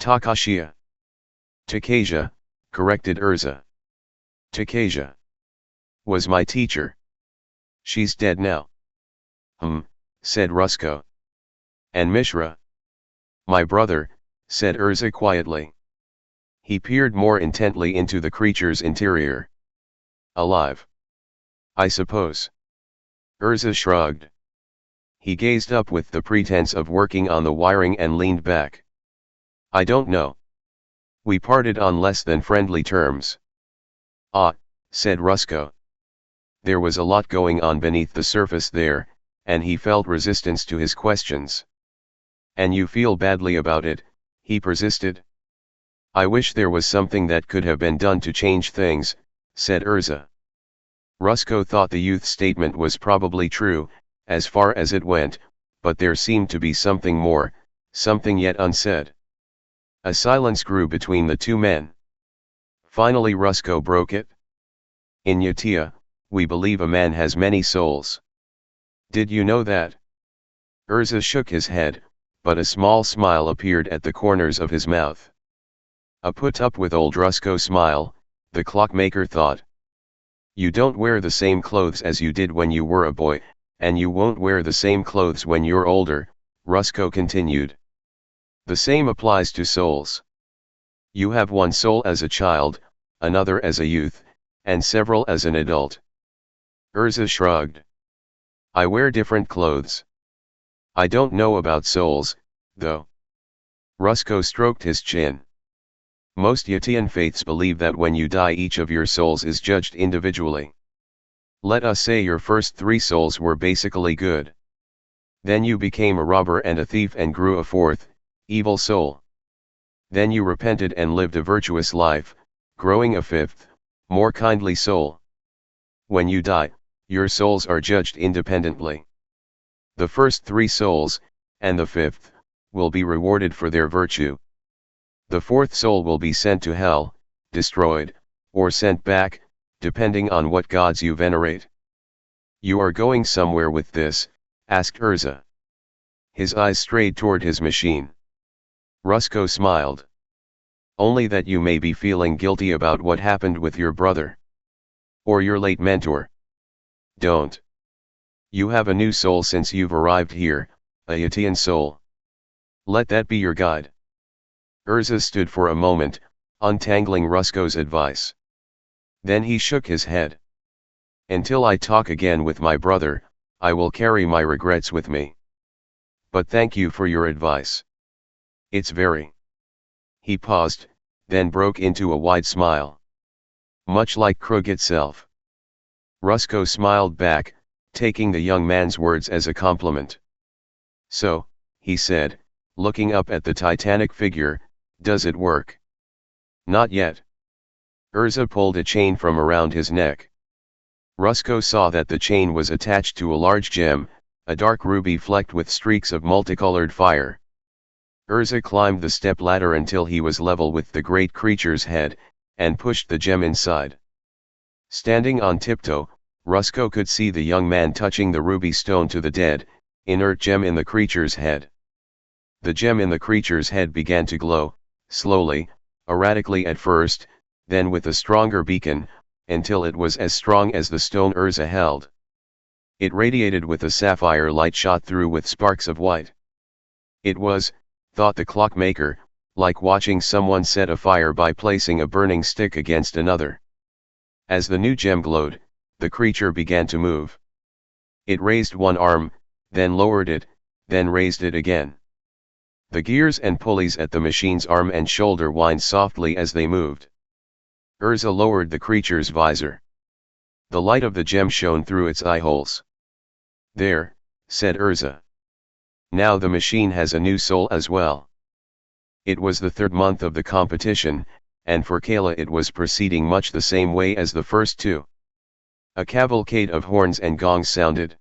"Takashia." "Takasia," corrected Urza. "Takasia was my teacher. She's dead now." Said Rusko. "And Mishra?" "My brother," said Urza quietly. He peered more intently into the creature's interior. "Alive, I suppose." Urza shrugged. He gazed up with the pretense of working on the wiring and leaned back. "I don't know. We parted on less than friendly terms." "Ah," said Rusko. There was a lot going on beneath the surface there, and he felt resistance to his questions. "And you feel badly about it," he persisted. "I wish there was something that could have been done to change things," said Urza. Rusko thought the youth's statement was probably true, as far as it went, but there seemed to be something more, something yet unsaid. A silence grew between the two men. Finally Rusko broke it. "In Yatia, we believe a man has many souls. Did you know that?" Urza shook his head, but a small smile appeared at the corners of his mouth. A put-up-with old Rusko smile, the clockmaker thought. "You don't wear the same clothes as you did when you were a boy, and you won't wear the same clothes when you're older," Rusko continued. "The same applies to souls. You have one soul as a child, another as a youth, and several as an adult." Urza shrugged. "I wear different clothes. I don't know about souls, though." Rusko stroked his chin. "Most Yatian faiths believe that when you die each of your souls is judged individually. Let us say your first 3 souls were basically good. Then you became a robber and a thief and grew a 4th, evil soul. Then you repented and lived a virtuous life, growing a 5th, more kindly soul. When you die, your souls are judged independently. The first 3 souls, and the 5th, will be rewarded for their virtue. The 4th soul will be sent to hell, destroyed, or sent back, depending on what gods you venerate." "You are going somewhere with this?" asked Urza. His eyes strayed toward his machine. Rusko smiled. "Only that you may be feeling guilty about what happened with your brother. Or your late mentor. Don't. You have a new soul since you've arrived here, a Yatian soul. Let that be your guide." Urza stood for a moment, untangling Rusko's advice. Then he shook his head. "Until I talk again with my brother, I will carry my regrets with me. But thank you for your advice. It's very—" He paused, then broke into a wide smile. "Much like Kroog itself." Rusko smiled back, taking the young man's words as a compliment. "So," he said, looking up at the titanic figure, "does it work?" Not yet. Urza pulled a chain from around his neck. Rusko saw that the chain was attached to a large gem, a dark ruby flecked with streaks of multicolored fire. Urza climbed the step ladder until he was level with the great creature's head, and pushed the gem inside. Standing on tiptoe, Rusko could see the young man touching the ruby stone to the dead, inert gem in the creature's head. The gem in the creature's head began to glow, slowly, erratically at first, then with a stronger beacon, until it was as strong as the stone Urza held. It radiated with a sapphire light shot through with sparks of white. It was, thought the clockmaker, like watching someone set a fire by placing a burning stick against another. As the new gem glowed, the creature began to move. It raised one arm, then lowered it, then raised it again. The gears and pulleys at the machine's arm and shoulder whined softly as they moved. Urza lowered the creature's visor. The light of the gem shone through its eye holes. "There," said Urza. "Now the machine has a new soul as well." It was the third month of the competition, and for Kayla it was proceeding much the same way as the first two. A cavalcade of horns and gongs sounded.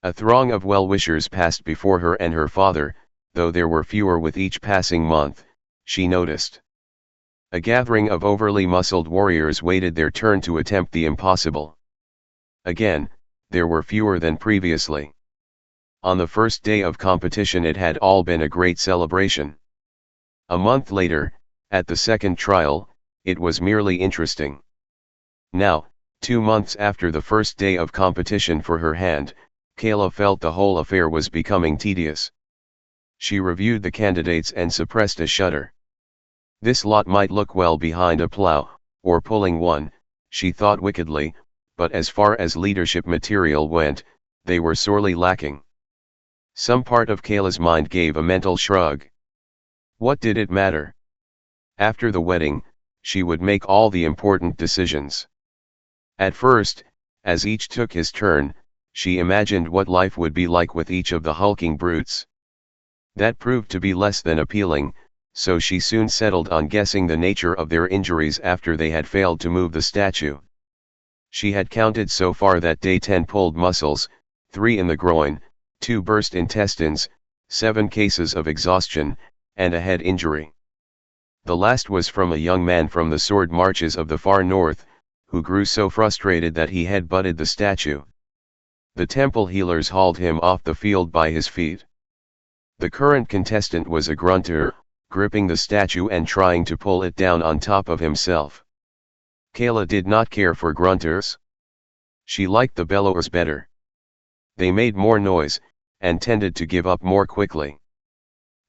A throng of well-wishers passed before her and her father, though there were fewer with each passing month, she noticed. A gathering of overly muscled warriors waited their turn to attempt the impossible. Again, there were fewer than previously. On the first day of competition it had all been a great celebration. A month later, at the second trial, it was merely interesting. Now, 2 months after the first day of competition for her hand, Kayla felt the whole affair was becoming tedious. She reviewed the candidates and suppressed a shudder. This lot might look well behind a plow, or pulling one, she thought wickedly, but as far as leadership material went, they were sorely lacking. Some part of Kayla's mind gave a mental shrug. What did it matter? After the wedding, she would make all the important decisions. At first, as each took his turn, she imagined what life would be like with each of the hulking brutes. That proved to be less than appealing, so she soon settled on guessing the nature of their injuries after they had failed to move the statue. She had counted so far that day 10 pulled muscles, 3 in the groin, 2 burst intestines, 7 cases of exhaustion, and a head injury. The last was from a young man from the sword marches of the far north, who grew so frustrated that he head-butted the statue. The temple healers hauled him off the field by his feet. The current contestant was a grunter, gripping the statue and trying to pull it down on top of himself. Kayla did not care for grunters. She liked the bellowers better. They made more noise, and tended to give up more quickly.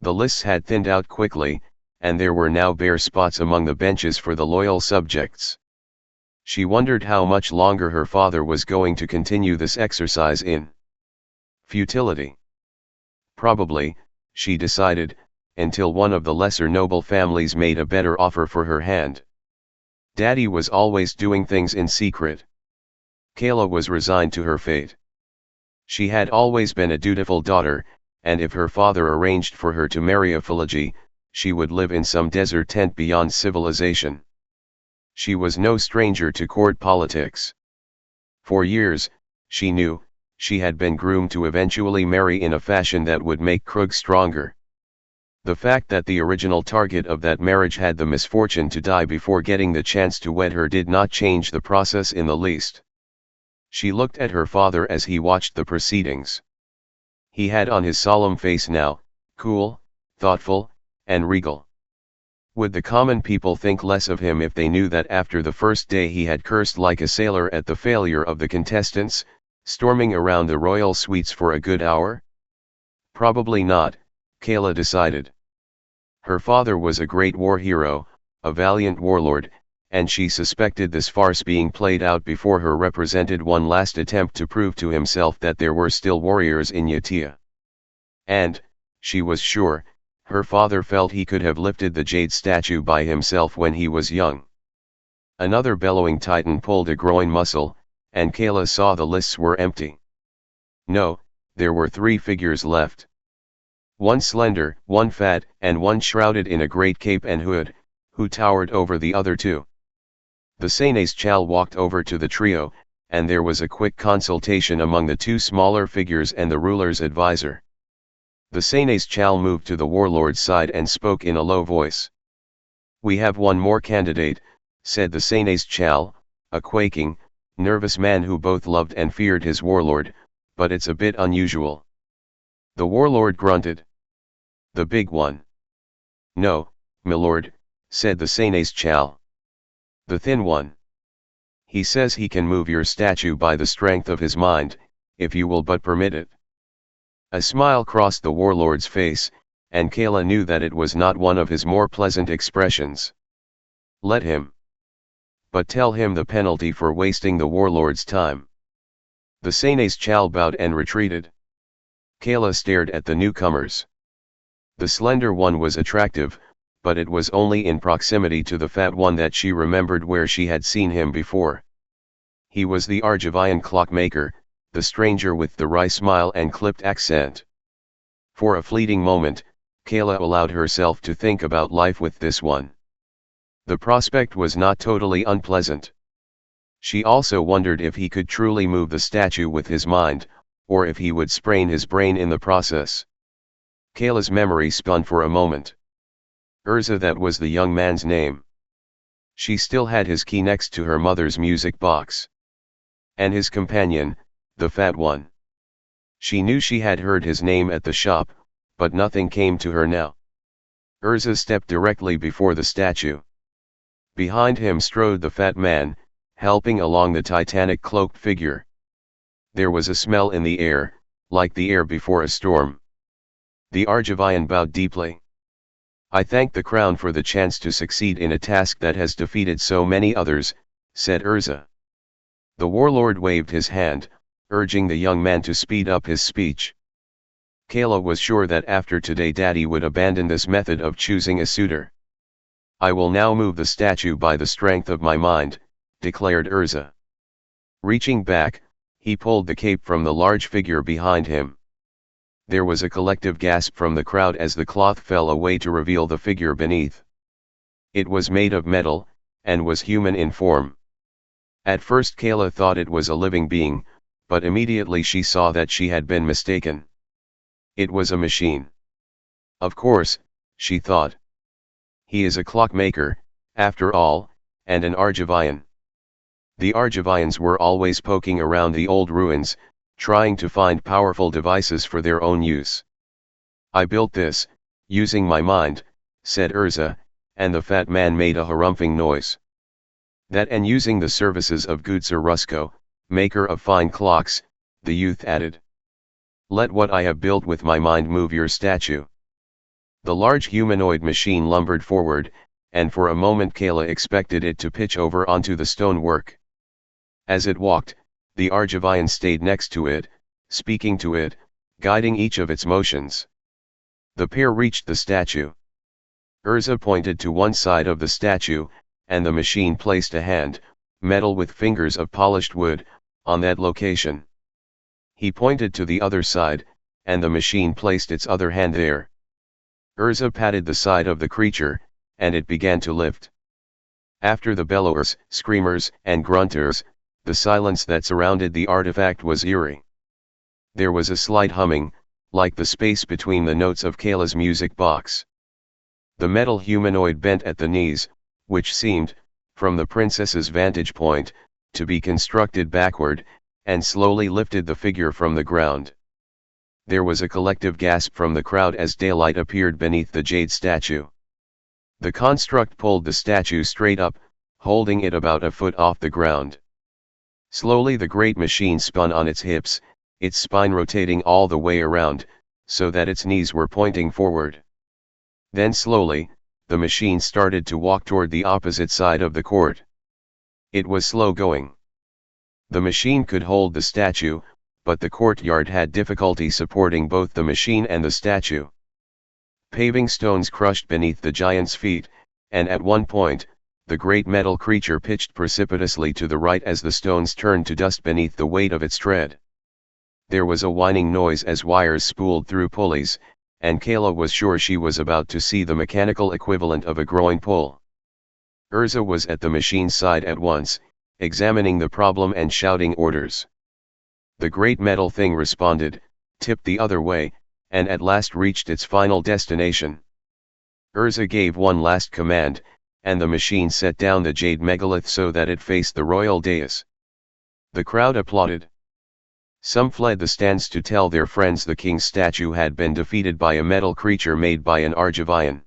The lists had thinned out quickly, and there were now bare spots among the benches for the loyal subjects. She wondered how much longer her father was going to continue this exercise in futility. Probably, she decided, until one of the lesser noble families made a better offer for her hand. Daddy was always doing things in secret. Kayla was resigned to her fate. She had always been a dutiful daughter, and if her father arranged for her to marry a Philigi, she would live in some desert tent beyond civilization. She was no stranger to court politics. For years, she knew, she had been groomed to eventually marry in a fashion that would make Kroog stronger. The fact that the original target of that marriage had the misfortune to die before getting the chance to wed her did not change the process in the least. She looked at her father as he watched the proceedings. He had on his solemn face now, cool, thoughtful, and regal. Would the common people think less of him if they knew that after the first day he had cursed like a sailor at the failure of the contestants, storming around the royal suites for a good hour? Probably not, Kayla decided. Her father was a great war hero, a valiant warlord, and she suspected this farce being played out before her represented one last attempt to prove to himself that there were still warriors in Yatia. And, she was sure, her father felt he could have lifted the jade statue by himself when he was young. Another bellowing titan pulled a groin muscle, and Kayla saw the lists were empty. No, there were 3 figures left. One slender, one fat, and one shrouded in a great cape and hood, who towered over the other two. The Seneschal walked over to the trio, and there was a quick consultation among the two smaller figures and the ruler's advisor. The Seneschal moved to the warlord's side and spoke in a low voice. "We have one more candidate," said the Seneschal, a quaking, nervous man who both loved and feared his warlord, "but it's a bit unusual." The warlord grunted. "The big one?" "No, milord," said the Seneschal. "The thin one. He says he can move your statue by the strength of his mind, if you will but permit it." A smile crossed the warlord's face, and Kayla knew that it was not one of his more pleasant expressions. "Let him. But tell him the penalty for wasting the warlord's time." The Seneschal bowed and retreated. Kayla stared at the newcomers. The slender one was attractive, but it was only in proximity to the fat one that she remembered where she had seen him before. He was the Argivian clockmaker, the stranger with the wry smile and clipped accent. For a fleeting moment, Kayla allowed herself to think about life with this one. The prospect was not totally unpleasant. She also wondered if he could truly move the statue with his mind, or if he would sprain his brain in the process. Kayla's memory spun for a moment. Urza, that was the young man's name. She still had his key next to her mother's music box. And his companion, the fat one. She knew she had heard his name at the shop, but nothing came to her now. Urza stepped directly before the statue. Behind him strode the fat man, helping along the titanic cloaked figure. There was a smell in the air, like the air before a storm. The Argivian bowed deeply. "I thank the crown for the chance to succeed in a task that has defeated so many others," said Urza. The warlord waved his hand, urging the young man to speed up his speech. Kayla was sure that after today Daddy would abandon this method of choosing a suitor. "I will now move the statue by the strength of my mind," declared Urza. Reaching back, he pulled the cape from the large figure behind him. There was a collective gasp from the crowd as the cloth fell away to reveal the figure beneath. It was made of metal, and was human in form. At first Kayla thought it was a living being, but immediately she saw that she had been mistaken. It was a machine. Of course, she thought. He is a clockmaker, after all, and an Argivian. The Argivians were always poking around the old ruins, trying to find powerful devices for their own use. "I built this, using my mind," said Urza, and the fat man made a harumphing noise. "That and using the services of Gudzer Rusko, maker of fine clocks," the youth added. "Let what I have built with my mind move your statue." The large humanoid machine lumbered forward, and for a moment Kayla expected it to pitch over onto the stonework. As it walked, the Argivian stayed next to it, speaking to it, guiding each of its motions. The pair reached the statue. Urza pointed to one side of the statue, and the machine placed a hand, metal with fingers of polished wood, on that location. He pointed to the other side, and the machine placed its other hand there. Urza patted the side of the creature, and it began to lift. After the bellowers, screamers, and grunters, the silence that surrounded the artifact was eerie. There was a slight humming, like the space between the notes of Kayla's music box. The metal humanoid bent at the knees, which seemed, from the princess's vantage point, to be constructed backward, and slowly lifted the figure from the ground. There was a collective gasp from the crowd as daylight appeared beneath the jade statue. The construct pulled the statue straight up, holding it about a foot off the ground. Slowly the great machine spun on its hips, its spine rotating all the way around, so that its knees were pointing forward. Then slowly, the machine started to walk toward the opposite side of the court. It was slow going. The machine could hold the statue, but the courtyard had difficulty supporting both the machine and the statue. Paving stones crushed beneath the giant's feet, and at one point, the great metal creature pitched precipitously to the right as the stones turned to dust beneath the weight of its tread. There was a whining noise as wires spooled through pulleys, and Kayla was sure she was about to see the mechanical equivalent of a groin pull. Urza was at the machine's side at once, examining the problem and shouting orders. The great metal thing responded, tipped the other way, and at last reached its final destination. Urza gave one last command, and the machine set down the jade megalith so that it faced the royal dais. The crowd applauded. Some fled the stands to tell their friends the king's statue had been defeated by a metal creature made by an Argivian.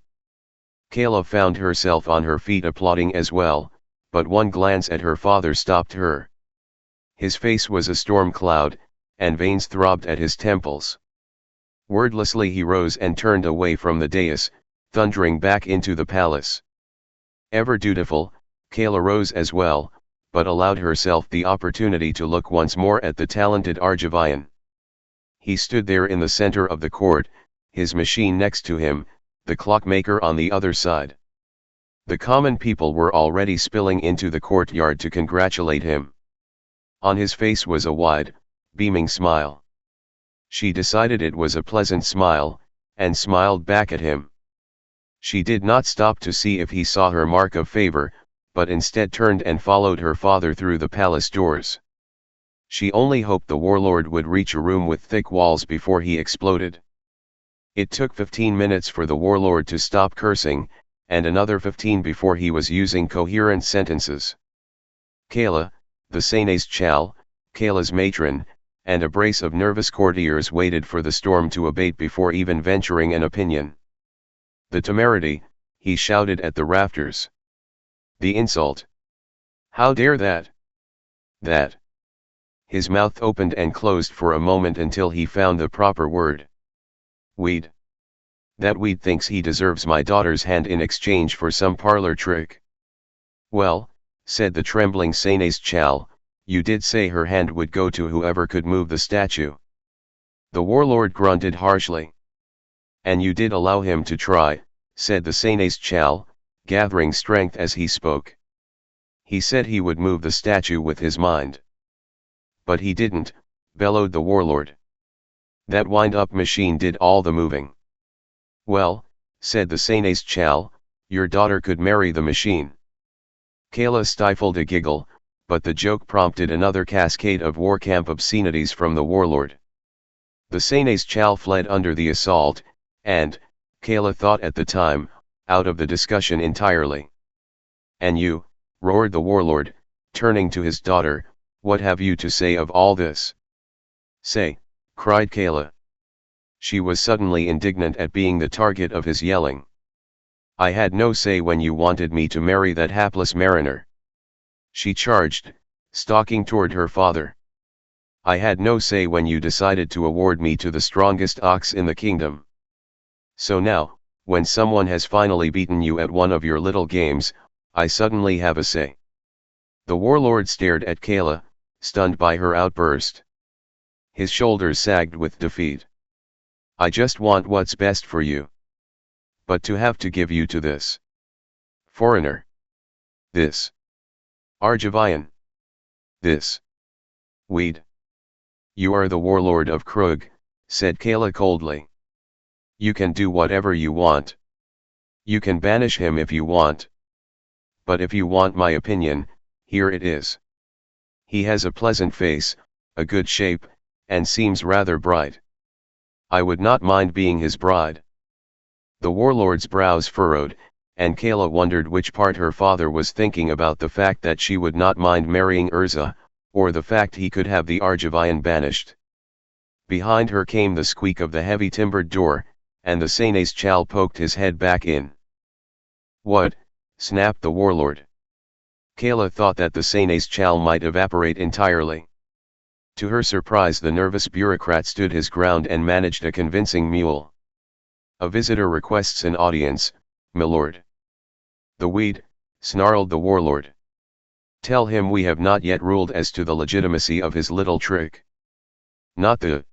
Kayla found herself on her feet applauding as well, but one glance at her father stopped her. His face was a storm cloud, and veins throbbed at his temples. Wordlessly he rose and turned away from the dais, thundering back into the palace. Ever dutiful, Kayla rose as well, but allowed herself the opportunity to look once more at the talented Argivian. He stood there in the center of the court, his machine next to him, the clockmaker on the other side. The common people were already spilling into the courtyard to congratulate him. On his face was a wide, beaming smile. She decided it was a pleasant smile, and smiled back at him. She did not stop to see if he saw her mark of favor, but instead turned and followed her father through the palace doors. She only hoped the warlord would reach a room with thick walls before he exploded. It took 15 minutes for the warlord to stop cursing, and another 15 before he was using coherent sentences. Kayla, the Senes Chal, Kayla's matron, and a brace of nervous courtiers waited for the storm to abate before even venturing an opinion. The temerity, he shouted at the rafters. The insult. How dare that? That. His mouth opened and closed for a moment until he found the proper word. Weed. That weed thinks he deserves my daughter's hand in exchange for some parlor trick. Well, said the trembling Senes Chal, you did say her hand would go to whoever could move the statue. The warlord grunted harshly. And you did allow him to try, said the Senes Chal, gathering strength as he spoke. He said he would move the statue with his mind. But he didn't, bellowed the warlord. That wind-up machine did all the moving. Well, said the Senes Chal, your daughter could marry the machine. Kayla stifled a giggle, but the joke prompted another cascade of war camp obscenities from the warlord. The Senes Chal fled under the assault, and, Kayla thought at the time, out of the discussion entirely. And you, roared the warlord, turning to his daughter, what have you to say of all this? Say, cried Kayla. She was suddenly indignant at being the target of his yelling. I had no say when you wanted me to marry that hapless mariner. She charged, stalking toward her father. I had no say when you decided to award me to the strongest ox in the kingdom. So now, when someone has finally beaten you at one of your little games, I suddenly have a say. The warlord stared at Kayla, stunned by her outburst. His shoulders sagged with defeat. I just want what's best for you. But to have to give you to this foreigner. This Argivian. This weed. You are the warlord of Kroog, said Kayla coldly. You can do whatever you want. You can banish him if you want. But if you want my opinion, here it is. He has a pleasant face, a good shape, and seems rather bright. I would not mind being his bride. The warlord's brows furrowed, and Kayla wondered which part her father was thinking about the fact that she would not mind marrying Urza, or the fact he could have the Argivian banished. Behind her came the squeak of the heavy timbered door, and the Senes Chal poked his head back in. What? Snapped the warlord. Kayla thought that the Senes Chal might evaporate entirely. To her surprise, the nervous bureaucrat stood his ground and managed a convincing mule. A visitor requests an audience, milord. The weed, snarled the warlord. Tell him we have not yet ruled as to the legitimacy of his little trick. Not the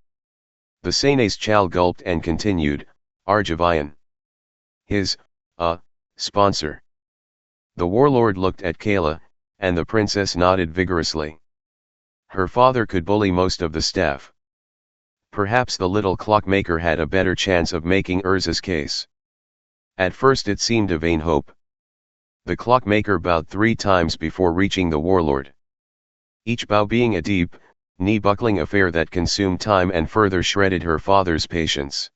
Senes Chal gulped and continued, Argivian. His, sponsor. The warlord looked at Kayla, and the princess nodded vigorously. Her father could bully most of the staff. Perhaps the little clockmaker had a better chance of making Urza's case. At first it seemed a vain hope. The clockmaker bowed 3 times before reaching the warlord. Each bow being a deep, knee-buckling affair that consumed time and further shredded her father's patience.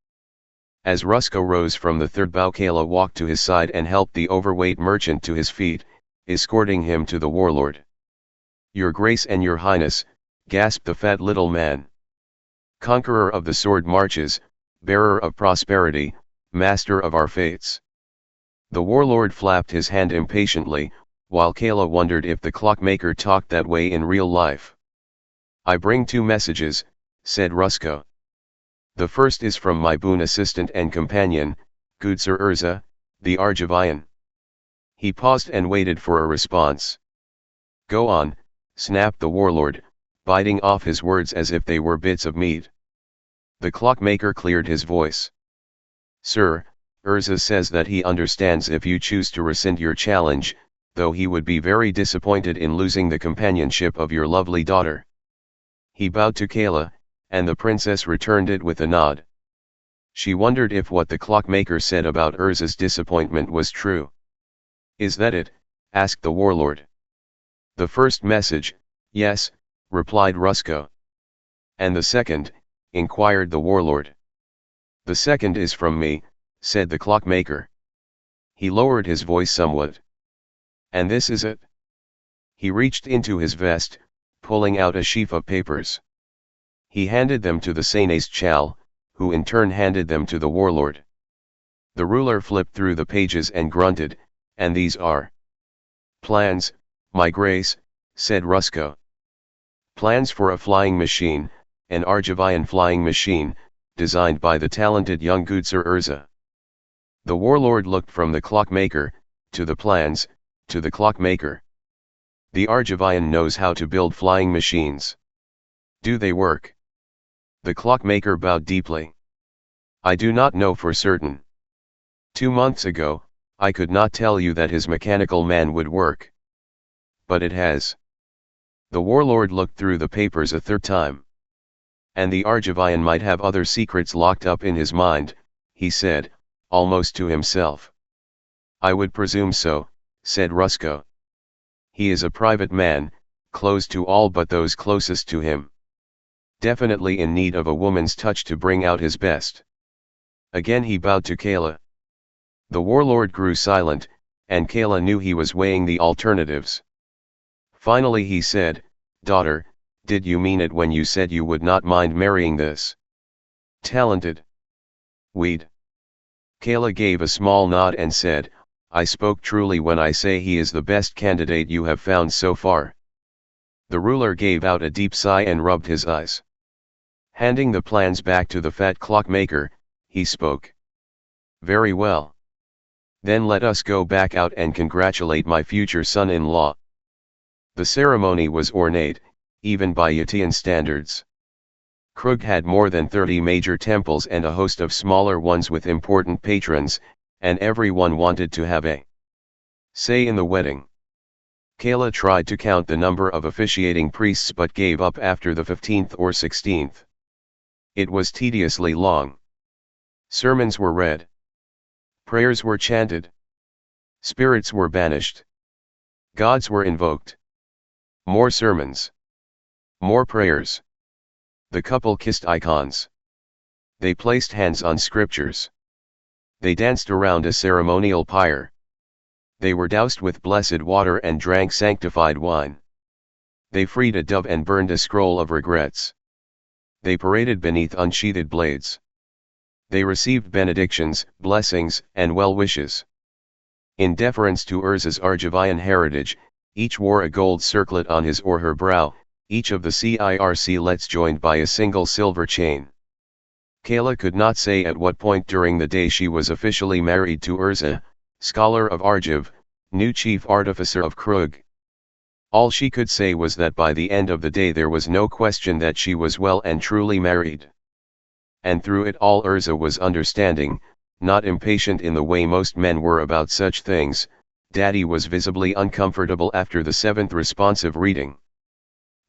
As Rusko rose from the third bow, Kayla walked to his side and helped the overweight merchant to his feet, escorting him to the warlord. "Your Grace and Your Highness," gasped the fat little man. "Conqueror of the sword marches, bearer of prosperity, master of our fates." The warlord flapped his hand impatiently, while Kayla wondered if the clockmaker talked that way in real life. "I bring 2 messages," said Rusko. "The first is from my boon assistant and companion, good Sir Urza, the Argivian." He paused and waited for a response. "Go on," snapped the warlord, biting off his words as if they were bits of meat. The clockmaker cleared his voice. "Sir, Urza says that he understands if you choose to rescind your challenge, though he would be very disappointed in losing the companionship of your lovely daughter." He bowed to Kayla, and the princess returned it with a nod. She wondered if what the clockmaker said about Urza's disappointment was true. "Is that it?" asked the warlord. "The first message, yes," replied Rusko. "And the second?" inquired the warlord. "The second is from me," said the clockmaker. He lowered his voice somewhat. "And this is it?" He reached into his vest, pulling out a sheaf of papers. He handed them to the Senes Chal, who in turn handed them to the warlord. The ruler flipped through the pages and grunted, "And these are plans, my grace," said Rusko. "Plans for a flying machine, an Argivian flying machine, designed by the talented young good Sir Urza." The warlord looked from the clockmaker, to the plans, to the clockmaker. "The Argivian knows how to build flying machines. Do they work?" The clockmaker bowed deeply. "I do not know for certain. 2 months ago, I could not tell you that his mechanical man would work. But it has." The warlord looked through the papers a 3rd time. "And the Argivian might have other secrets locked up in his mind," he said, almost to himself. "I would presume so," said Rusko. "He is a private man, closed to all but those closest to him. Definitely in need of a woman's touch to bring out his best." Again he bowed to Kayla. The warlord grew silent, and Kayla knew he was weighing the alternatives. Finally he said, "Daughter, did you mean it when you said you would not mind marrying this talented weed?" Kayla gave a small nod and said, "I spoke truly when I say he is the best candidate you have found so far." The ruler gave out a deep sigh and rubbed his eyes. Handing the plans back to the fat clockmaker, he spoke. "Very well. Then let us go back out and congratulate my future son-in-law." The ceremony was ornate, even by Yatian standards. Kroog had more than 30 major temples and a host of smaller ones with important patrons, and everyone wanted to have a say in the wedding. Kayla tried to count the number of officiating priests but gave up after the 15th or 16th. It was tediously long. Sermons were read. Prayers were chanted. Spirits were banished. Gods were invoked. More sermons. More prayers. The couple kissed icons. They placed hands on scriptures. They danced around a ceremonial pyre. They were doused with blessed water and drank sanctified wine. They freed a dove and burned a scroll of regrets. They paraded beneath unsheathed blades. They received benedictions, blessings, and well wishes. In deference to Urza's Argivian heritage, each wore a gold circlet on his or her brow, each of the circlets joined by a single silver chain. Kayla could not say at what point during the day she was officially married to Urza, scholar of Argiv, new chief artificer of Kroog. All she could say was that by the end of the day there was no question that she was well and truly married. And through it all Urza was understanding, not impatient in the way most men were about such things. Daddy was visibly uncomfortable after the 7th responsive reading.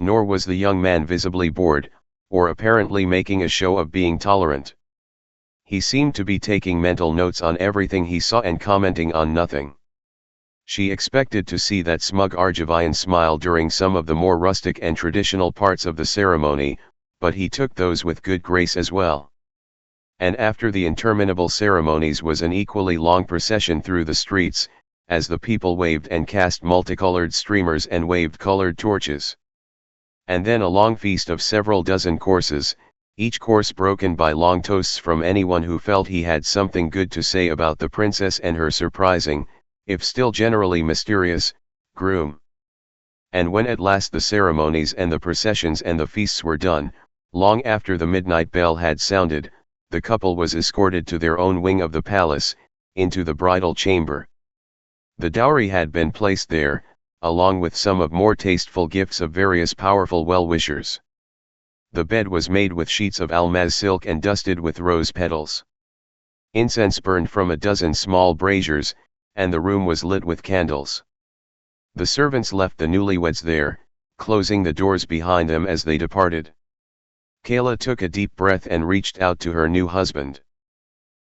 Nor was the young man visibly bored, or apparently making a show of being tolerant. He seemed to be taking mental notes on everything he saw and commenting on nothing. She expected to see that smug Argivian smile during some of the more rustic and traditional parts of the ceremony, but he took those with good grace as well. And after the interminable ceremonies was an equally long procession through the streets, as the people waved and cast multicolored streamers and waved colored torches. And then a long feast of several dozen courses, each course broken by long toasts from anyone who felt he had something good to say about the princess and her surprising, if still generally mysterious, groom. And when at last the ceremonies and the processions and the feasts were done, long after the midnight bell had sounded, the couple was escorted to their own wing of the palace, into the bridal chamber. The dowry had been placed there, along with some of more tasteful gifts of various powerful well-wishers. The bed was made with sheets of almaz silk and dusted with rose petals. Incense burned from a dozen small braziers, and the room was lit with candles. The servants left the newlyweds there, closing the doors behind them as they departed. Kayla took a deep breath and reached out to her new husband.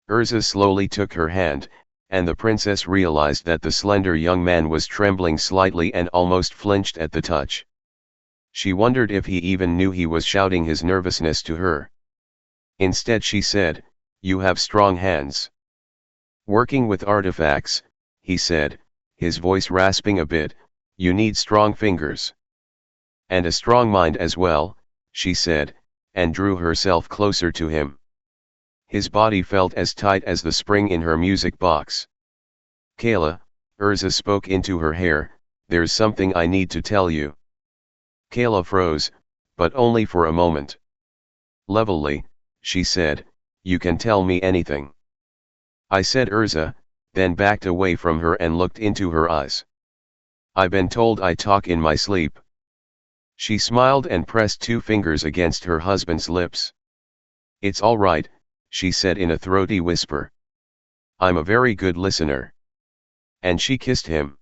Urza slowly took her hand, and the princess realized that the slender young man was trembling slightly and almost flinched at the touch. She wondered if he even knew he was shouting his nervousness to her. Instead she said, "You have strong hands." "Working with artifacts," he said, his voice rasping a bit, "you need strong fingers." "And a strong mind as well," she said, and drew herself closer to him. His body felt as tight as the spring in her music box. "Kayla," Urza spoke into her hair, "there's something I need to tell you." Kayla froze, but only for a moment. Levelly, she said, "You can tell me anything." "I," said Urza, then backed away from her and looked into her eyes. "I been told I talk in my sleep." She smiled and pressed two fingers against her husband's lips. "It's all right," she said in a throaty whisper. "I'm a very good listener." And she kissed him.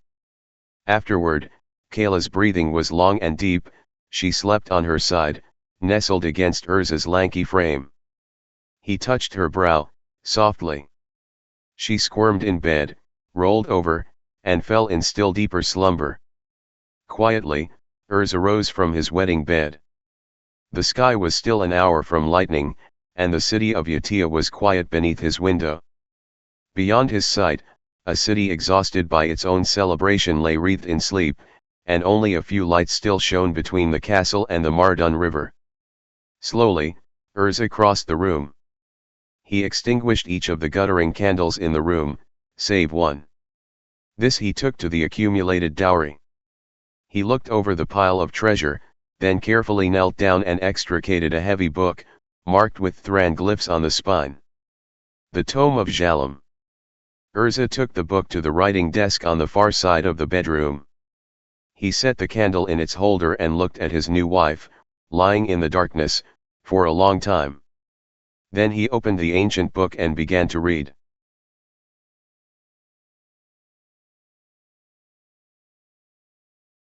Afterward, Kayla's breathing was long and deep. She slept on her side, nestled against Urza's lanky frame. He touched her brow, softly. She squirmed in bed, rolled over, and fell in still deeper slumber. Quietly, Urza rose from his wedding bed. The sky was still an hour from lightning, and the city of Utia was quiet beneath his window. Beyond his sight, a city exhausted by its own celebration lay wreathed in sleep, and only a few lights still shone between the castle and the Mardun River. Slowly, Urza crossed the room. He extinguished each of the guttering candles in the room, save one. This he took to the accumulated dowry. He looked over the pile of treasure, then carefully knelt down and extricated a heavy book, marked with Thran glyphs on the spine. The Tome of Jalum. Urza took the book to the writing desk on the far side of the bedroom. He set the candle in its holder and looked at his new wife, lying in the darkness, for a long time. Then he opened the ancient book and began to read.